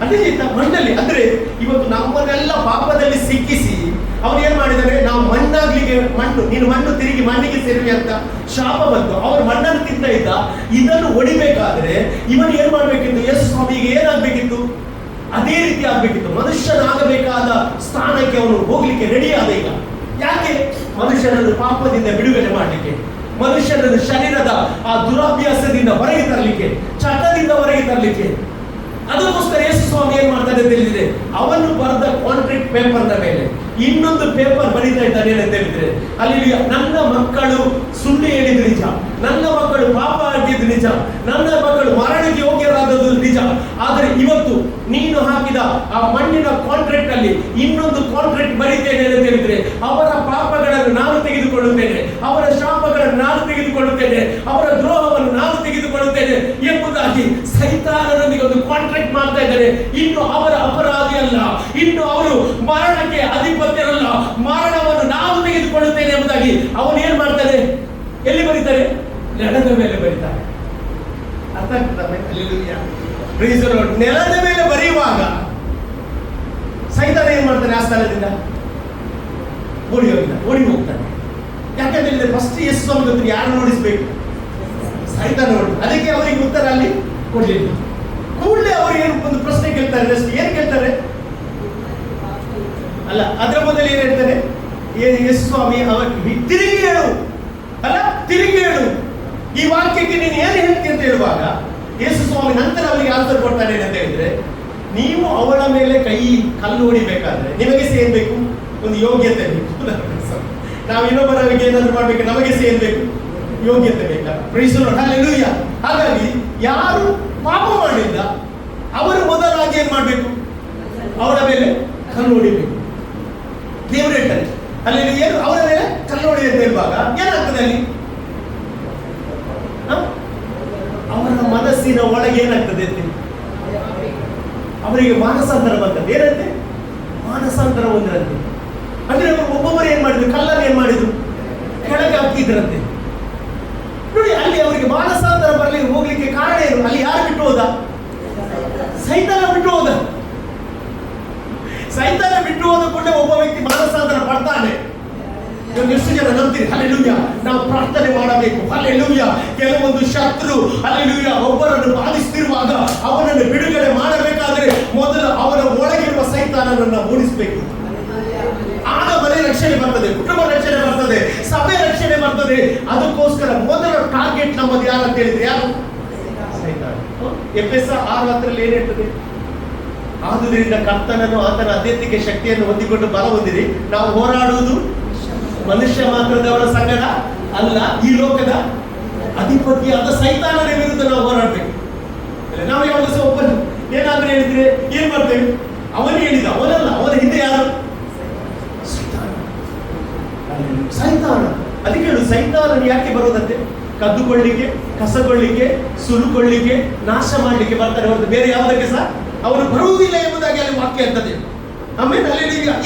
ಅದೇ ಮಣ್ಣಲ್ಲಿ. ಅಂದ್ರೆ ಇವತ್ತು ನಮ್ಮನ್ನೆಲ್ಲ ಪಾಪದಲ್ಲಿ ಸಿಕ್ಕಿಸಿ ಅವನು ಏನ್ ಮಾಡಿದಾನೆ? ನಾವು ಮಣ್ಣಾಗ್ಲಿಕ್ಕೆ ನೀನು ಮಣ್ಣು ತಿರುಗಿ ಮಣ್ಣಿಗೆ ಸೇರುವೆ ಅಂತ ಶಾಪ ಬಂತು. ಅವರು ಮಣ್ಣನ್ನು ತಿಂತ ಇದ್ದ. ಇದನ್ನು ಹೊಡಿಬೇಕಾದ್ರೆ ಇವನು ಏನ್ ಮಾಡ್ಬೇಕಿತ್ತು? ಯೇಸು ಸ್ವಾಮಿಗೆ ಏನಾಗ್ಬೇಕಿತ್ತು? ಅದೇ ರೀತಿ ಆಗ್ಬೇಕಿತ್ತು. ಮನುಷ್ಯನಾಗಬೇಕಾದ ಸ್ಥಾನಕ್ಕೆ ಅವನು ಹೋಗ್ಲಿಕ್ಕೆ ರೆಡಿ ಆದ. ಈಗ ಯಾಕೆ? ಮನುಷ್ಯನನ್ನು ಪಾಪದಿಂದ ಬಿಡುಗಡೆ ಮಾಡಲಿಕ್ಕೆ, ಮನುಷ್ಯನನ್ನು ಶರೀರದ ಆ ದುರಾಭ್ಯಾಸದಿಂದ ಹೊರಗೆ ತರಲಿಕ್ಕೆ, ಚಟದಿಂದ ಹೊರಗೆ ತರಲಿಕ್ಕೆ. ಅದಕ್ಕೋಸ್ಕರ ಯೇಸು ಸ್ವಾಮಿ ಏನ್ ಮಾಡ್ತಾನೆ ಅಂತ ಹೇಳಿದ್ರೆ, ಅವನು ಬರೆದ ಕಾಂಟ್ರಾಕ್ಟ್ ಪೇಪರ್ನ ಮೇಲೆ ಇನ್ನೊಂದು ಪೇಪರ್ ಬರೀತಾ ಇದ್ದಾನೆ ಅಂತ ಹೇಳಿದ್ರೆ, ಅಲ್ಲಿ ನನ್ನ ಮಕ್ಕಳು ಸುಳ್ಳು ಹೇಳಿದ್ದು ನಿಜ, ನನ್ನ ಮಕ್ಕಳು ಪಾಪ ಆಗಿದ್ದು ನಿಜ, ನನ್ನ ಮಕ್ಕಳು ಮರಣಕ್ಕೆ ಯೋಗ್ಯರಾದದ್ದು ನಿಜ. ಆದರೆ ಇವತ್ತು ನೀನು ಹಾಕಿದ ಆ ಮಣ್ಣಿನ ಕಾಂಟ್ರಾಕ್ಟ್ ಅಲ್ಲಿ ಇನ್ನೊಂದು ಕಾಂಟ್ರಾಕ್ಟ್ ಬರೀತೇನೆ ಅಂತ ಹೇಳಿದ್ರೆ, ಅವರ ಪಾಪಗಳನ್ನು ನಾನು ತೆಗೆದುಕೊಳ್ಳುತ್ತೇನೆ, ಅವರ ಶಾಪಗಳನ್ನು ನಾನು ತೆಗೆದುಕೊಳ್ಳುತ್ತೇನೆ, ಅವರ ದ್ರೋಹವನ್ನು ನಾನು ತೆಗೆದುಕೊಳ್ಳುತ್ತೇನೆ ಎಂಬುದಾಗಿ ಸೈತಾನನೊಂದಿಗೆ ಒಂದು ಕಾಂಟ್ರಾಕ್ಟ್ ಮಾಡ್ತಾ ಇದ್ದಾರೆ. ಇನ್ನು ಅವರ ಅಪರಾಧಿ ಅಲ್ಲ, ಇನ್ನು ಅವರು ಮರಣಕ್ಕೆ ಅಧಿಪತ್ಯರಲ್ಲ, ಮರಣವನ್ನು ನಾವು ತೆಗೆದುಕೊಳ್ಳುತ್ತೇನೆ ಎಂಬುದಾಗಿ ಅವನು ಏನ್ ಮಾಡ್ತಾನೆ? ಎಲ್ಲಿ ಬರೀತಾರೆ? ನೆಲದ ಮೇಲೆ ಬರೀತಾರೆ. ಅರ್ಥ ಆಗ್ತದೆ? ನೆಲದ ಮೇಲೆ ಬರೆಯುವಾಗ ಸೈತಾನ ಏನ್ ಮಾಡ್ತಾನೆ? ಆ ಸ್ಥಳದಿಂದ ಓಡಿ ಹೋಗ್ತಾನೆ. ಯಾಕಂತ ಹೇಳಿದ್ರೆ ಫಸ್ಟ್ ಯೇಸು ಸ್ವಾಮಿ ಗೊತ್ತು ಯಾರು ನೋಡಿಸ್ಬೇಕು? ಸೈತಾನ ನೋಡಿ. ಅದಕ್ಕೆ ಅವರಿಗೆ ಉತ್ತರ ಅಲ್ಲಿ ಕೊಡ್ಲಿಲ್ಲ. ಕೂಡಲೇ ಅವರು ಏನು ಒಂದು ಪ್ರಶ್ನೆ ಕೇಳ್ತಾರೆ. ಏನ್ ಕೇಳ್ತಾರೆ? ಅಲ್ಲ, ಅದರ ಮೊದಲು ಏನ್ ಹೇಳ್ತಾರೆ? ಯೇಸು ಸ್ವಾಮಿ ಅವರಿಗೆ ತಿರುಗಿ ಹೇಳು, ಅಲ್ಲ ತಿರುಗಿ ಹೇಳು, ಈ ವಾಕ್ಯಕ್ಕೆ ನೀನು ಏನು ಹೇಳ್ತಿ ಅಂತ ಹೇಳುವಾಗ ಯೇಸು ಸ್ವಾಮಿ ನಂತರ ಅವರಿಗೆ ಆನ್ಸರ್ ಕೊಡ್ತಾನೆ ಅಂತ ಹೇಳಿದ್ರೆ, ನೀವು ಅವಳ ಮೇಲೆ ಕಲ್ಲು ಹೊಡಿಬೇಕಾದ್ರೆ ನಿಮಗೆ ಸೇರ್ಬೇಕು ಒಂದು ಯೋಗ್ಯತೆ ಬೇಕು. ನಾವು ಇನ್ನೊಬ್ಬರಿಗೆ ಏನಾದ್ರು ಮಾಡ್ಬೇಕು, ನಮಗೆ ಸೇರ್ಬೇಕು ಯೋಗ್ಯತೆ ಬೇಕಾ? Praise the Lord. ಹಲ್ಲೆಲೂಯಾ. ಹಾಗಾಗಿ ಯಾರು ಪಾಪ ಮಾಡಿಲ್ಲ ಅವರು ಮೊದಲಾಗಿ ಏನ್ ಮಾಡ್ಬೇಕು? ಅವಳ ಮೇಲೆ ಕಲ್ಲು ಹೊಡಿಬೇಕು. ದೇವರು ಹೇಳ್ತಾರೆ ಅಲ್ಲಿ ಏನು ಅವರ ಮೇಲೆ ಕಲ್ಲು ಹೊಡಿ ಅಂತ ಹೇಳುವಾಗ ಏನಾಗ್ತದೆ ಅಲ್ಲಿ? ಅವರ ಮನಸ್ಸಿನ ಒಳಗೆ ಏನಾಗ್ತದೆ? ಅವರಿಗೆ ಮಾನಸಾಂತರ ಬಂದದ್ದು. ಏನಂತೆ? ಮಾನಸಾಂತರ ಒಂದರಂತೆ. ಅಂದ್ರೆ ಒಬ್ಬೊಬ್ಬರು ಏನ್ ಮಾಡಿದ್ರು? ಕಲ್ಲನ್ನು ಏನ್ ಮಾಡಿದ್ರು? ಕೆಳಗೆ ಹಾಕಿದ್ರಂತೆ. ನೋಡಿ, ಅಲ್ಲಿ ಅವರಿಗೆ ಮಾನಸಾಂತರ ಬರಲಿಕ್ಕೆ ಹೋಗ್ಲಿಕ್ಕೆ ಕಾರಣ ಏನು? ಅಲ್ಲಿ ಯಾರು ಬಿಟ್ಟು ಹೋದ? ಸೈತಾನ ಬಿಟ್ಟು ಹೋದ. ಸೈತಾನ ಬಿಟ್ಟು ಹೋದ ಕೂಡಲೇ ಒಬ್ಬ ವ್ಯಕ್ತಿ ಮಾನಸಾಂತರ ಪಡ್ತಾನೆ. ಎಷ್ಟು ಜನ ನಂಬ್ತೀರಿ? ಹಲ್ಲೆಲೂಯಾ. ನಾವು ಪ್ರಾರ್ಥನೆ ಮಾಡಬೇಕು. ಹಲ್ಲೆಲೂಯಾ. ಕೆಲವೊಂದು ಶತ್ರು ಹಲ್ಲೆಲೂಯಾ ಒಬ್ಬರನ್ನು ಬಾಧಿಸುತ್ತಿರುವಾಗ ಅವನನ್ನು ಬಿಡುಗಡೆ ಮಾಡಬೇಕಾದ್ರೆ ಮೊದಲು ಅವನ ಒಳಗಿರುವ ಸೈತಾನನನ್ನು ಓಡಿಸಬೇಕು. ಆಗ ಮನೆ ರಕ್ಷಣೆ ಬರ್ತದೆ, ಕುಟುಂಬ ರಕ್ಷಣೆ ಬರ್ತದೆ, ಸಭೆ ರಕ್ಷಣೆ ಬರ್ತದೆ. ಅದಕ್ಕೋಸ್ಕರ ಮೊದಲ ಟಾರ್ಗೆಟ್ ನಮ್ಮದು ಯಾರು ಅಂತ ಹೇಳಿದ್ರೆ ಯಾರು? ಸೈತಾನ. ಎಫೆಸ 6:10 ಏನ್ ಹೇಳ್ತದೆ? ಆದುದರಿಂದ ಕರ್ತನನ್ನು ಆತನ ಅಧ್ಯಕ್ಷಿಕೆ ಶಕ್ತಿಯನ್ನು ಹೊಂದಿಕೊಂಡು ಬಲ ಹೊಂದಿರಿ. ನಾವು ಹೋರಾಡುವುದು ಮನುಷ್ಯ ಮಾತ್ರದವರ ಸಂಗಡ ಅಲ್ಲ, ಈ ಲೋಕದ ಅಧಿಪತಿಯಾದ ಸೈತಾನನ ವಿರುದ್ಧ ನಾವು ಹೋರಾಡ್ಬೇಕು. ನಾವು ಯಾವಾಗ ಸಹ ಒಬ್ಬರು ಏನಾದ್ರೂ ಹೇಳಿದ್ರೆ ಏನ್ ಮಾಡ್ತೇವೆ? ಅವನು ಹೇಳಿದ, ಅವನಲ್ಲ, ಅವನ ಹಿಂದೆ ಯಾರು? ಸೈತಾನ. ಅದಕ್ಕೆ ಹೇಳು, ಸೈತಾನನು ಯಾಕೆ ಬರೋದಂತೆ? ಕದ್ದುಕೊಳ್ಳಿಕ್ಕೆ, ಕಸಗೊಳ್ಳಿಕ್ಕೆ, ಸುಲುಕೊಳ್ಳಿಕ್ಕೆ, ನಾಶ ಮಾಡಲಿಕ್ಕೆ ಬರ್ತಾರೆ ಹೊರತು ಬೇರೆ ಯಾವುದಕ್ಕೆ ಸಹ ಅವನು ಬರುವುದಿಲ್ಲ ಎಂಬುದಾಗಿ ಅಲ್ಲಿ ವಾಕ್ಯ ಇರ್ತದೆ. ಆಮೇಲೆ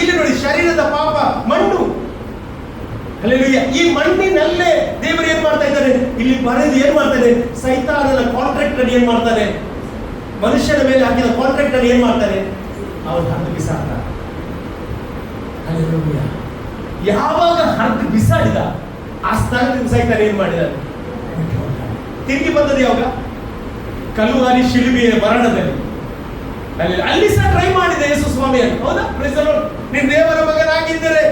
ಇಲ್ಲಿ ನೋಡಿ, ಶರೀರದ ಪಾಪ ಮಣ್ಣು. ಅಲ್ಲೆಲೂಯ್ಯ. ಈ ಮಣ್ಣಿನಲ್ಲೇ ದೇವರು ಏನ್ ಮಾಡ್ತಾ ಇದ್ದಾರೆ? ಇಲ್ಲಿ ಬರೆದು ಏನ್ ಮಾಡ್ತಾನೆ? ಸೈತಾನನ ಕಾಂಟ್ರಾಕ್ಟ್ ಅನ್ನು ಏನ್ ಮಾಡ್ತಾನೆ? ಮನುಷ್ಯನ ಮೇಲೆ ಹಾಕಿದ ಕಾಂಟ್ರಾಕ್ಟ್ ಅನ್ನು ಏನ್ ಮಾಡ್ತಾನೆ? ಅವನು ಹರಿದು ಬಿಸಾಡ್ತಾನೆ. ಅಲ್ಲೆಲೂಯ್ಯ. ಯಾವಾಗ ಹರಿದು ಬಿಸಾಡಿದ ಆ ಸ್ಥಳದಿಂದ ಸೈತಾನ ಏನ್ ಮಾಡಿದ? ತಿರುಗಿ ಬಂದದ್ದು ಯಾವಾಗ? ಕಲ್ವಾರಿ ಶಿಲುಬೆಯ ಮರಣದಲ್ಲಿ. ಅಲ್ಲಿ ಸಹ ಟ್ರೈ ಮಾಡಿದೆ ಯೇಸು ಸ್ವಾಮಿಯನ್ನು. ಹೌದಾ? ನೀನು ದೇವರ ಮಗನಾಗಿದ್ದರೆ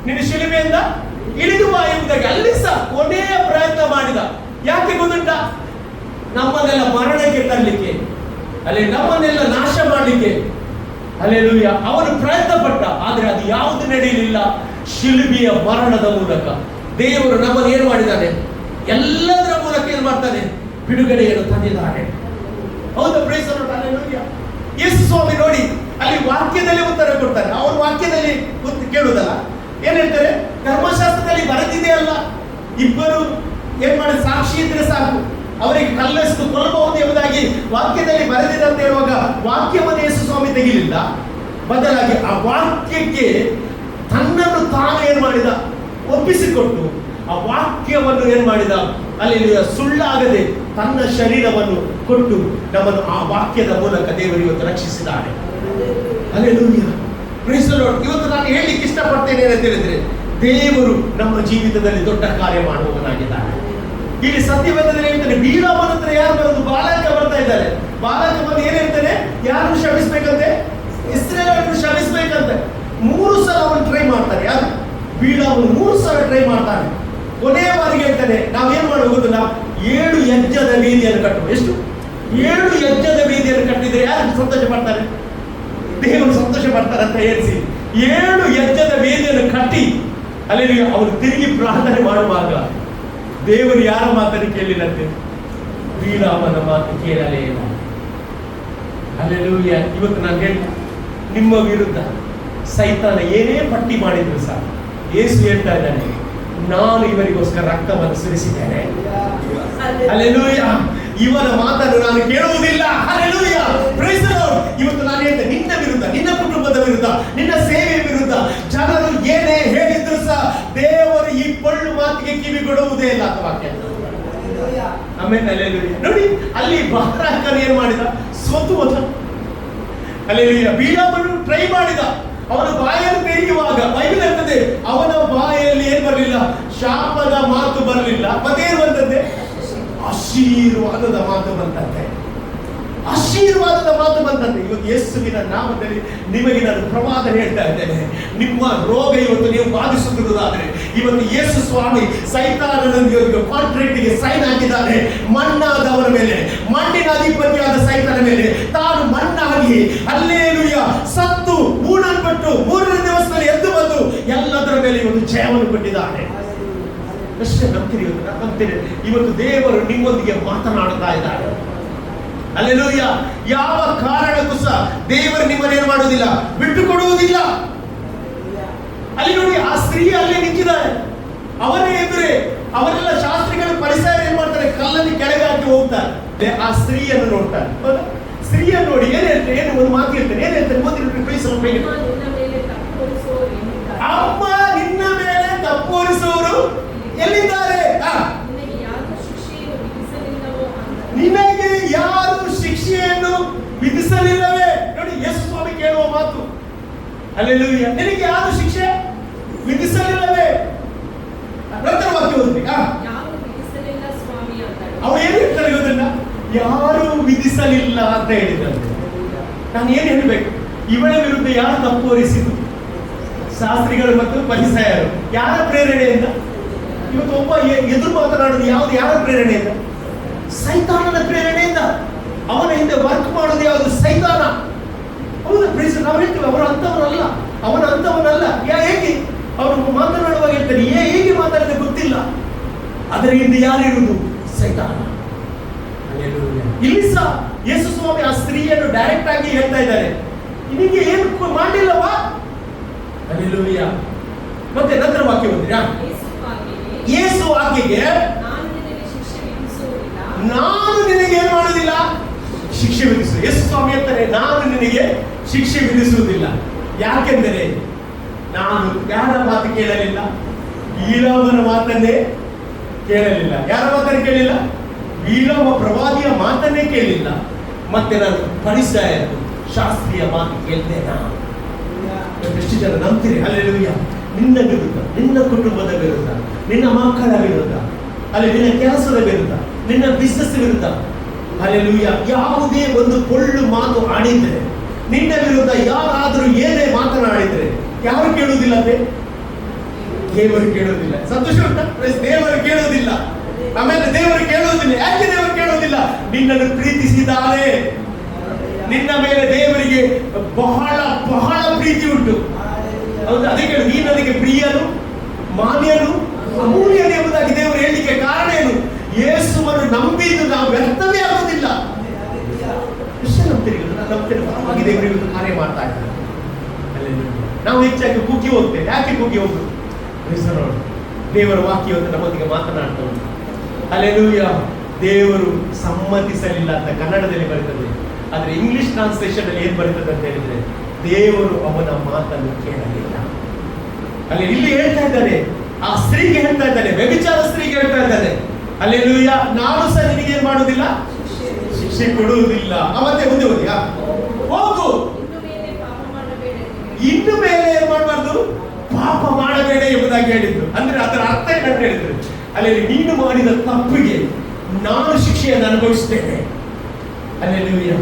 ನಿನ್ನ ಶಿಲುಬೆಯಿಂದ ಇಳಿದು ಬಾ ಎಂಬುದಾಗಿ ಅಲ್ಲಿ ಸಹ ಕೊನೆಯ ಪ್ರಯತ್ನ ಮಾಡಿದ. ಯಾಕೆ ಗೊತ್ತುಂಟ? ನಮ್ಮನ್ನೆಲ್ಲ ಮರಣಕ್ಕೆ ತರಲಿಕ್ಕೆ, ಅಲ್ಲಿ ನಮ್ಮನ್ನೆಲ್ಲ ನಾಶ ಮಾಡಲಿಕ್ಕೆ. ಅಲ್ಲೆಲೂಯ್ಯ. ಅವನು ಪ್ರಯತ್ನ ಪಟ್ಟ, ಆದ್ರೆ ಅದು ಯಾವುದು ನಡೆಯಲಿಲ್ಲ. ಶಿಲುಬೆಯ ಮರಣದ ಮೂಲಕ ದೇವರು ನಮ್ಮನ್ನು ಏನು ಮಾಡಿದ್ದಾನೆ? ಎಲ್ಲದರ ಮೂಲಕ ಏನ್ ಮಾಡ್ತಾನೆ? ಬಿಡುಗಡೆಯನ್ನು ತಂದಿದ್ದಾನೆ. ಹೌದಾ? Praise the Lord. ಹಲ್ಲೆಲೂಯಾ. ಯೇಸು ಸ್ವಾಮಿ ನೋಡಿ ಅಲ್ಲಿ ವಾಕ್ಯದಲ್ಲಿ ಉತ್ತರ ಕೊಡ್ತಾರೆ. ಅವ್ರ ವಾಕ್ಯದಲ್ಲಿ ಕೇಳುವುದಲ್ಲ, ಏನ್ ಹೇಳ್ತಾರೆ? ಧರ್ಮಶಾಸ್ತ್ರದಲ್ಲಿ ಬರೆದಿದೆ ಅಲ್ಲ, ಇಬ್ಬರು ಏನ್ ಮಾಡಿ ಸಾಕ್ಷಿ ಇದ್ರೆ ಸಾಕು, ಅವರಿಗೆ ಕಲ್ಲೆಸ್ತು ಕೊಲ್ಲಬಹುದು ಎಂಬುದಾಗಿ ವಾಕ್ಯದಲ್ಲಿ ಬರೆದಿದೆ ಅಂತ ಹೇಳುವಾಗ ವಾಕ್ಯವನ್ನು ಯೇಸು ಸ್ವಾಮಿ ತೆಗಿಲಿಲ್ಲ. ಬದಲಾಗಿ ಆ ವಾಕ್ಯಕ್ಕೆ ತನ್ನನ್ನು ತಾನು ಏನ್ ಮಾಡಿದ? ಒಪ್ಪಿಸಿಕೊಟ್ಟು ಆ ವಾಕ್ಯವನ್ನು ಏನ್ ಮಾಡಿದ? ಅಲ್ಲಿ ಸುಳ್ಳಾಗದೆ ತನ್ನ ಶರೀರವನ್ನು ಕೊಟ್ಟು ನಮ್ಮನ್ನು ಆ ವಾಕ್ಯದ ಮೂಲಕ ದೇವರು ಇವತ್ತು ರಕ್ಷಿಸಿದ್ದಾನೆ. ಹಲ್ಲೆಲೂಯಾ. Praise the Lord. ಇವತ್ತು ನಾನು ಹೇಳಲಿಕ್ಕೆ ಇಷ್ಟಪಡ್ತೇನೆ ಅಂತ ಹೇಳಿದ್ರೆ, ದೇವರು ನಮ್ಮ ಜೀವಿತದಲ್ಲಿ ದೊಡ್ಡ ಕಾರ್ಯ ಮಾಡುವವನಾಗಿದ್ದಾನೆ. ಇಲ್ಲಿ ಸತ್ಯವೇದದಲ್ಲಿ ಹೇಳ್ತಾನೆ, ಬೀಳಾಮನ ಹತ್ರ ಯಾರು ಬರೋದು? ಬಾಲಾಕ ಬರ್ತಾ ಇದ್ದಾರೆ. ಬಾಲಾಕ ಬಂದು ಏನ್ ಹೇಳ್ತಾನೆ? ಯಾರನ್ನು ಕ್ಷಮಿಸ್ಬೇಕಂತೆ? ಇಸ್ರಾಯೇಲನ್ನು ಕ್ಷಮಿಸ್ಬೇಕಂತೆ. 3 ಸಲ ಅವನು ಟ್ರೈ ಮಾಡ್ತಾನೆ. ಯಾರು? ಬೀಳಾಮನು 3 ಸಲ ಟ್ರೈ ಮಾಡ್ತಾನೆ. ಕೊನೆಯ ಬಾರಿಗೆ ಹೇಳ್ತಾನೆ, ನಾವೇನ್ ಮಾಡಬಹುದು? ನಾವು 7 ಯಜ್ಞದ ವೇದಿಯನ್ನು ಕಟ್ಟುವ. ಎಷ್ಟು? 7 ಯಜ್ಞದ ವೇದಿಯನ್ನು ಕಟ್ಟಿದ್ರೆ ಯಾರು ಸಂತೋಷ ಪಡ್ತಾರೆ? ದೇವರು ಸಂತೋಷ ಪಡ್ತಾರೆ ಅಂತ ಹೇಳಿಸಿ 7 ಯಜ್ಞದ ವೇದಿಯನ್ನು ಕಟ್ಟಿ ಅಲ್ಲಿ ಅವರು ತಿರುಗಿ ಪ್ರಾರ್ಥನೆ ಮಾಡುವಾಗ ದೇವರು ಯಾರ ಮಾತನ್ನು ಕೇಳಿಲ್ಲಂತೆ? ಬೀಳಾಮನ ಮಾತು ಕೇಳಲೇ ಇಲ್ಲ. ಹಲ್ಲೆಲೂಯಾ. ಇವತ್ತು ನಾನು ಹೇಳಿ, ನಿಮ್ಮ ವಿರುದ್ಧ ಸೈತಾನ ಏನೇ ಪಟ್ಟಿ ಮಾಡಿದ್ರು ಸಹ ಯೇಸು ಹೇಳ್ತಾ ಇದ್ದಾನೆ, ನಾನು ಇವರಿಗೋಸ್ಕರ ರಕ್ತವನ್ನು ಸುರಿಸಿದ್ದೇನೆ. ಹಲ್ಲೆಲೂಯಾ. ಇವನ ಮಾತನ್ನು ನಾನು ಕೇಳುವುದಿಲ್ಲ. ಹಲ್ಲೆಲೂಯಾ. Praise the Lord. ಇವತ್ತು ನಾನು ಹೇಳ್ತೇನೆ, ನಿನ್ನ ವಿರುದ್ಧ, ನಿನ್ನ ಕುಟುಂಬದ ವಿರುದ್ಧ, ನಿನ್ನ ಸೇವೆಯ ವಿರುದ್ಧ ಜನರು ಏನೇ ಹೇಳಿದ್ರು ಸಹ ದೇವರು ಈ ಪೊಳ್ಳು ಮಾತಿಗೆ ಕಿವಿ ಕೊಡುವುದೇ ಇಲ್ಲ ಅಂತ ವಾಕ್ಯ. ಆಮೇಲೆ ಹಲ್ಲೆಲೂಯಾ. ನೋಡಿ ಅಲ್ಲಿ ಬಾರಾಕನು ಏನ್ ಮಾಡಿದ? ಸೋತು ಹೋದ. ಹಲ್ಲೆಲೂಯಾ. ಬೀಳಾಮನು ಟ್ರೈ ಮಾಡಿದ. ಅವನ ಬಾಯನ್ನು ತೆರೆಯುವಾಗ ಬೈಬಲ್ ಹೇಳ್ತದೆ, ಅವನ ಬಾಯಲ್ಲಿ ಏನ್ ಬರಲಿಲ್ಲ? ಶಾಪದ ಮಾತು ಬರಲಿಲ್ಲ. ಮತ್ತೇನು ಬಂತಂತೆ? ಆಶೀರ್ವಾದದ ಮಾತು ಬಂತಂತೆ. ಆಶೀರ್ವಾದದ ಮಾತು ಬಂತಂತೆ. ಇವತ್ತು ಯೇಸುವಿನ ನಾಮದಲ್ಲಿ ನಿಮಗೆ ನಾನು ಪ್ರವಾದ ಹೇಳ್ತಾ ಇದ್ದೇನೆ, ನಿಮ್ಮ ರೋಗ ಇವತ್ತು ನೀವು ಬಾಧಿಸುತ್ತಿರುವುದಾದ್ರೆ ಇವತ್ತು ಯೇಸು ಸ್ವಾಮಿ ಸೈತಾನನೊಂದಿಗೆ ಕಾಂಟ್ರಾಕ್ಟ್ಗೆ ಸೈನ್ ಹಾಕಿದ್ದಾನೆ. ಮಣ್ಣಾದವರ ಮೇಲೆ, ಮಣ್ಣಿನ ಅಧಿಪತಿಯಾದ ಸೈತಾನ ಮೇಲೆ ತಾನು ಮಣ್ಣಾಗಿ ಹಲ್ಲೆಲೂಯಾ ಸತ್ತು ಮೂಡಲ್ಪಟ್ಟು 3ನೇ ದಿವಸದಲ್ಲಿ ಎದ್ದು ಬಂದು ಎಲ್ಲದರ ಮೇಲೆ ಇವತ್ತು ಜಯವನ್ನು ಕೊಟ್ಟಿದ್ದಾನೆ. ಅಷ್ಟೇ ನಂಬ್ತೀರಿ? ಇವತ್ತು ನಂಬ್ತೀರಿ? ಇವತ್ತು ದೇವರು ನಿಮ್ಮೊಂದಿಗೆ ಮಾತನಾಡುತ್ತಾ ಇದ್ದಾರೆ. ಹಲ್ಲೆಲೂಯಾ. ಯಾವ ಕಾರಣಕ್ಕೂ ಸಹ ದೇವರು ನಿಮ್ಮನ್ನೇನು ಮಾಡುವುದಿಲ್ಲ, ಬಿಟ್ಟು ಕೊಡುವುದಿಲ್ಲ. ಅಲ್ಲಿ ನೋಡಿ, ಆ ಸ್ತ್ರೀ ಅಲ್ಲೇ ನಿಂತಿದ್ದಾರೆ. ಅವರೇ ಎದುರೇ ಅವರೆಲ್ಲ ಶಾಸ್ತ್ರಿಗಳು ಪರಿಸರ ಏನ್ ಮಾಡ್ತಾರೆ? ಕಲ್ಲಲ್ಲಿ ಕೆಳಗೆ ಹಾಕಿ ಹೋಗ್ತಾರೆ. ಆ ಸ್ತ್ರೀಯನ್ನು ನೋಡ್ತಾರೆ. ಸ್ತ್ರೀಯನ್ನು ನೋಡಿ ಏನ್ ಹೇಳ್ತಾರೆ? ಏನು ಒಂದು ಮಾತು ಹೇಳ್ತಾರೆ. ಏನ್ ಹೇಳ್ತಾರೆ? ಅಮ್ಮ, ನಿನ್ನ ಮೇಲೆ ತಪ್ಪು ಹೊರಿಸುವವರು ಎಲ್ಲಿದ್ದಾರೆ? ನಿನಗೆ ಯಾರು ಶಿಕ್ಷೆಯನ್ನು ವಿಧಿಸಲಿಲ್ಲವೇ? ನೋಡಿ, ಯೇಸು ಸ್ವಾಮಿ ಕೇಳುವ ಮಾತು. ಹಲ್ಲೆಲೂಯಾ. ನಿನಗೆ ಯಾರು ಶಿಕ್ಷೆ ವಿಧಿಸಲಿಲ್ಲವೇ? ನಂತರ ವಾಕ್ಯ ಓದ್ಬೇಕಾ? ಅವ್ರು ಏನ್ ಹೇಳ್ತಾರೆ ಗೊತ್ತಿಲ್ಲ? ಯಾರು ವಿಧಿಸಲಿಲ್ಲ ಅಂತ ಹೇಳಿದಂತೆ. ನಾನು ಏನ್ ಹೇಳ್ಬೇಕು? ಇವಳ ವಿರುದ್ಧ ಯಾರು ತಪ್ಪು ಹೊರಿಸಿದ್ರು? ಶಾಸ್ತ್ರಿಗಳು ಮತ್ತು ಪರಿಸಯರು. ಯಾರ ಪ್ರೇರಣೆಯಿಂದ? ಇವತ್ತು ಒಬ್ಬ ಎದುರು ಮಾತನಾಡೋದು ಯಾವ್ದು? ಯಾರ ಪ್ರೇರಣೆಯಿಂದ? ಸೈತಾನನ ಪ್ರೇರಣೆಯಿಂದ. ಅವನ ಹಿಂದೆ ವರ್ಕ್ ಮಾಡೋದು ಯಾವುದು? ಸೈತಾನ. ಹೌದಾ ಪ್ರೀಸ್? ನಾವು ಹೇಳ್ತೀವಿ ಅವರು ಅಂತವರಲ್ಲ, ಅವನ ಅಂತವನಲ್ಲ. ಹೇಗೆ ಅವರು ಮಾತನಾಡುವಾಗ ಹೇಳ್ತಾರೆ, ಹೇಗೆ ಮಾತಾಡಿದ್ರೆ ಗೊತ್ತಿಲ್ಲ, ಅದರ ಹಿಂದೆ ಯಾರಿರುವುದು? ಸೈತಾನ. ಇಲ್ಲಿ ಸಹ ಯೇಸು ಸ್ವಾಮಿ ಆ ಸ್ತ್ರೀಯನ್ನು ಡೈರೆಕ್ಟ್ ಆಗಿ ಹೇಳ್ತಾ ಇದ್ದಾರೆ, ನಿನಗೆ ಏನು ಮಾಡಲಿಲ್ಲವಾ? ಹಲ್ಲೆಲೂಯ. ಮತ್ತೆ ನಂತರ ವಾಕ್ಯ ಓದಿರಾ? ಯೇಸು ಆಕೆಗೆ, ನಾನು ನಿನಗೆ ಏನು ಮಾಡುವುದಿಲ್ಲ? ಶಿಕ್ಷೆ ವಿಧಿಸು. ಯೇಸು ಸ್ವಾಮಿ ಅಂತಾರೆ, ನಾನು ನಿನಗೆ ಶಿಕ್ಷೆ ವಿಧಿಸುವುದಿಲ್ಲ. ಯಾಕೆಂದರೆ ನಾನು ಯಾರ ಮಾತು ಕೇಳಲಿಲ್ಲ? ಈಲೋಮನ ಮಾತನ್ನೇ ಕೇಳಲಿಲ್ಲ. ಯಾರ ಮಾತನ್ನು ಕೇಳಿಲ್ಲ? ಈಲೋಮ ಪ್ರವಾದಿಯ ಮಾತನ್ನೇ ಕೇಳಿಲ್ಲ. ಮತ್ತೆ ನಾನು ಫರಿಸಾಯರು ಶಾಸ್ತ್ರೀಯ ಮಾತು ಕೇಳ್ತೇನಾ? ಎಷ್ಟು ಜನ ನಂಬ್ತೀರಿ? ಹಲ್ಲೆಲೂಯ. ನಿನ್ನ ವಿರುದ್ಧ, ನಿನ್ನ ಕುಟುಂಬದ ವಿರುದ್ಧ, ನಿನ್ನ ಮಕ್ಕಳ ವಿರುದ್ಧ, ಅಲ್ಲಿ ನಿನ್ನ ಕೆಲಸದ ವಿರುದ್ಧ, ನಿನ್ನ ಬಿಸಿನೆಸ್ ವಿರುದ್ಧ, ಹಲ್ಲೆಲೂಯ, ಯಾವುದೇ ಒಂದು ಪೊಳ್ಳು ಮಾತು ಆಡಿದ್ರೆ, ನಿನ್ನ ವಿರುದ್ಧ ಯಾರಾದರೂ ಏನೇ ಮಾತನಾಡಿದ್ರೆ ಯಾರು ಕೇಳುವುದಿಲ್ಲ? ದೇವರು ಕೇಳುವುದಿಲ್ಲ. ಸಂತೋಷ ಉಂಟಾ? ದೇವರು ಕೇಳುವುದಿಲ್ಲ. ಆಮೇಲೆ ದೇವರು ಕೇಳುವುದಿಲ್ಲ. ಯಾಕೆ ದೇವರು ಕೇಳುವುದಿಲ್ಲ? ನಿನ್ನನ್ನು ಪ್ರೀತಿಸಿದ್ದಾರೆ. ನಿನ್ನ ಮೇಲೆ ದೇವರಿಗೆ ಬಹಳ ಬಹಳ ಪ್ರೀತಿ ಉಂಟು. ಹೌದು, ಅದಕ್ಕೆ ನೀ ನನಗೆ ಪ್ರಿಯನು, ಮಾನ್ಯನು, ಅಮೂಲ್ಯನು ಎಂಬುದಾಗಿ ದೇವರು ಹೇಳಲಿಕ್ಕೆ ಕಾರಣ ಏನು? ಯೇಸುವನ್ನು ನಂಬಿದ್ದು ನಾವು ವ್ಯರ್ಥವೇ ಆಗುವುದಿಲ್ಲ. ಪರವಾಗಿ ದೇವರಿಗೆ ಕಾರ್ಯ ಮಾಡ್ತಾ ಇದ್ದಾರೆ. ನಾವು ಹೆಚ್ಚಾಗಿ ಕುಗ್ಗಿ ಹೋಗ್ತೇವೆ. ಯಾಕೆ ಕುಗ್ಗಿ ಹೋಗುದು? ದೇವರ ವಾಕ್ಯವನ್ನು ನಮ್ಮೊಂದಿಗೆ ಮಾತನಾಡ್ತಾ ಉಂಟು. ಹಲ್ಲೆಲೂಯ. ದೇವರು ಸಮ್ಮತಿಸಲಿಲ್ಲ ಅಂತ ಕನ್ನಡದಲ್ಲಿ ಬರ್ತದೆ, ಆದ್ರೆ ಇಂಗ್ಲಿಷ್ ಟ್ರಾನ್ಸ್ಲೇಷನ್ ಅಲ್ಲಿ ಏನ್ ಬರ್ತದೆ ಅಂತ ಹೇಳಿದ್ರೆ, ದೇವರು ಅವನ ಮಾತನ್ನು ಕೇಳಲಿಲ್ಲ. ಅಲ್ಲಿ ಇಲ್ಲಿ ಹೇಳ್ತಾ ಇದ್ದಾನೆ, ಆ ಸ್ತ್ರೀಗೆ ಹೇಳ್ತಾ ಇದ್ದಾನೆ, ವ್ಯಭಿಚಾರ ಸ್ತ್ರೀಗೆ ಹೇಳ್ತಾ ಇದ್ದಾನೆ, ಹಲ್ಲೆಲೂಯ, ನಾನು ಸಹ ನಿನಗೆ ಏನ್ ಮಾಡುವುದಿಲ್ಲ? ಶಿಕ್ಷೆ ಕೊಡುವುದಿಲ್ಲ. ಅವತ್ತೇ ಮುಂದೆ ಹೋಗಿ ಹೋಗು, ಇನ್ನು ಮೇಲೆ ಏನ್ ಮಾಡಬಾರ್ದು? ಪಾಪ ಮಾಡಬೇಡ ಎಂಬುದಾಗಿ ಹೇಳಿದ್ರು. ಅಂದ್ರೆ ಅದರ ಅರ್ಥ ಏನಂತ ಹೇಳಿದ್ರು, ಅಲ್ಲಿ ನೀನು ಮಾಡಿದ ತಪ್ಪಿಗೆ ನಾನು ಶಿಕ್ಷೆಯನ್ನು ಅನುಭವಿಸ್ತೇನೆ. ಹಲ್ಲೆಲೂಯ.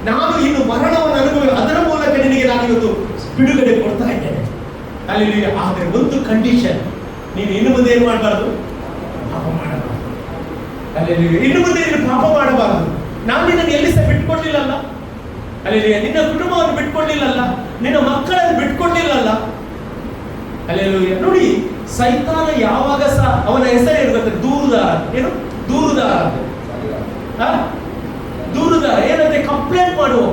ನಾನು ಇನ್ನು ಮರಣವನ್ನು ಅನುಭವಿ, ಅದರ ಮೂಲಕ ನಿನಗೆ ನಾನು ಇವತ್ತು ಬಿಡುಗಡೆ ಕೊಡ್ತಾ ಇದ್ದೇನೆ. ಹಲ್ಲೆಲೂಯ. ಆದ್ರೆ ಒಂದು ಕಂಡೀಷನ್, ನೀನು ಇನ್ನು ಮುಂದೆ ಏನ್ ಮಾಡಬಾರ್ದು? ಪಾಪ ಮಾಡಬಾರ್ದು. ಹಲ್ಲೆಲೂಯ. ಇನ್ನು ಮುಂದೆ ನೀನು ಪಾಪ ಮಾಡಬಾರದು. ನಾನು ನಿನ್ನನ್ನು ಎಲ್ಲಿ ಸಹ ಬಿಟ್ಕೊಡ್ಲಿಲ್ಲಲ್ಲ. ಹಲ್ಲೆಲೂಯ. ನಿನ್ನ ಕುಟುಂಬವನ್ನು ಬಿಟ್ಕೊಡ್ಲಿಲ್ಲಲ್ಲ, ನಿನ್ನ ಮಕ್ಕಳನ್ನು ಬಿಟ್ಕೊಡ್ಲಿಲ್ಲಲ್ಲ. ಹಲ್ಲೆಲೂಯ. ನೋಡಿ, ಸೈತಾನ ಯಾವಾಗ ಸಹ ಅವನ ಹೆಸರು ಏನು ಗೊತ್ತಾ? ದೂರುದಾರ. ಏನು ದೂರುದಾರ? ದೂರುದಾರ ಏನಂದ್ರೆ ಕಂಪ್ಲೇಂಟ್ ಮಾಡುವ.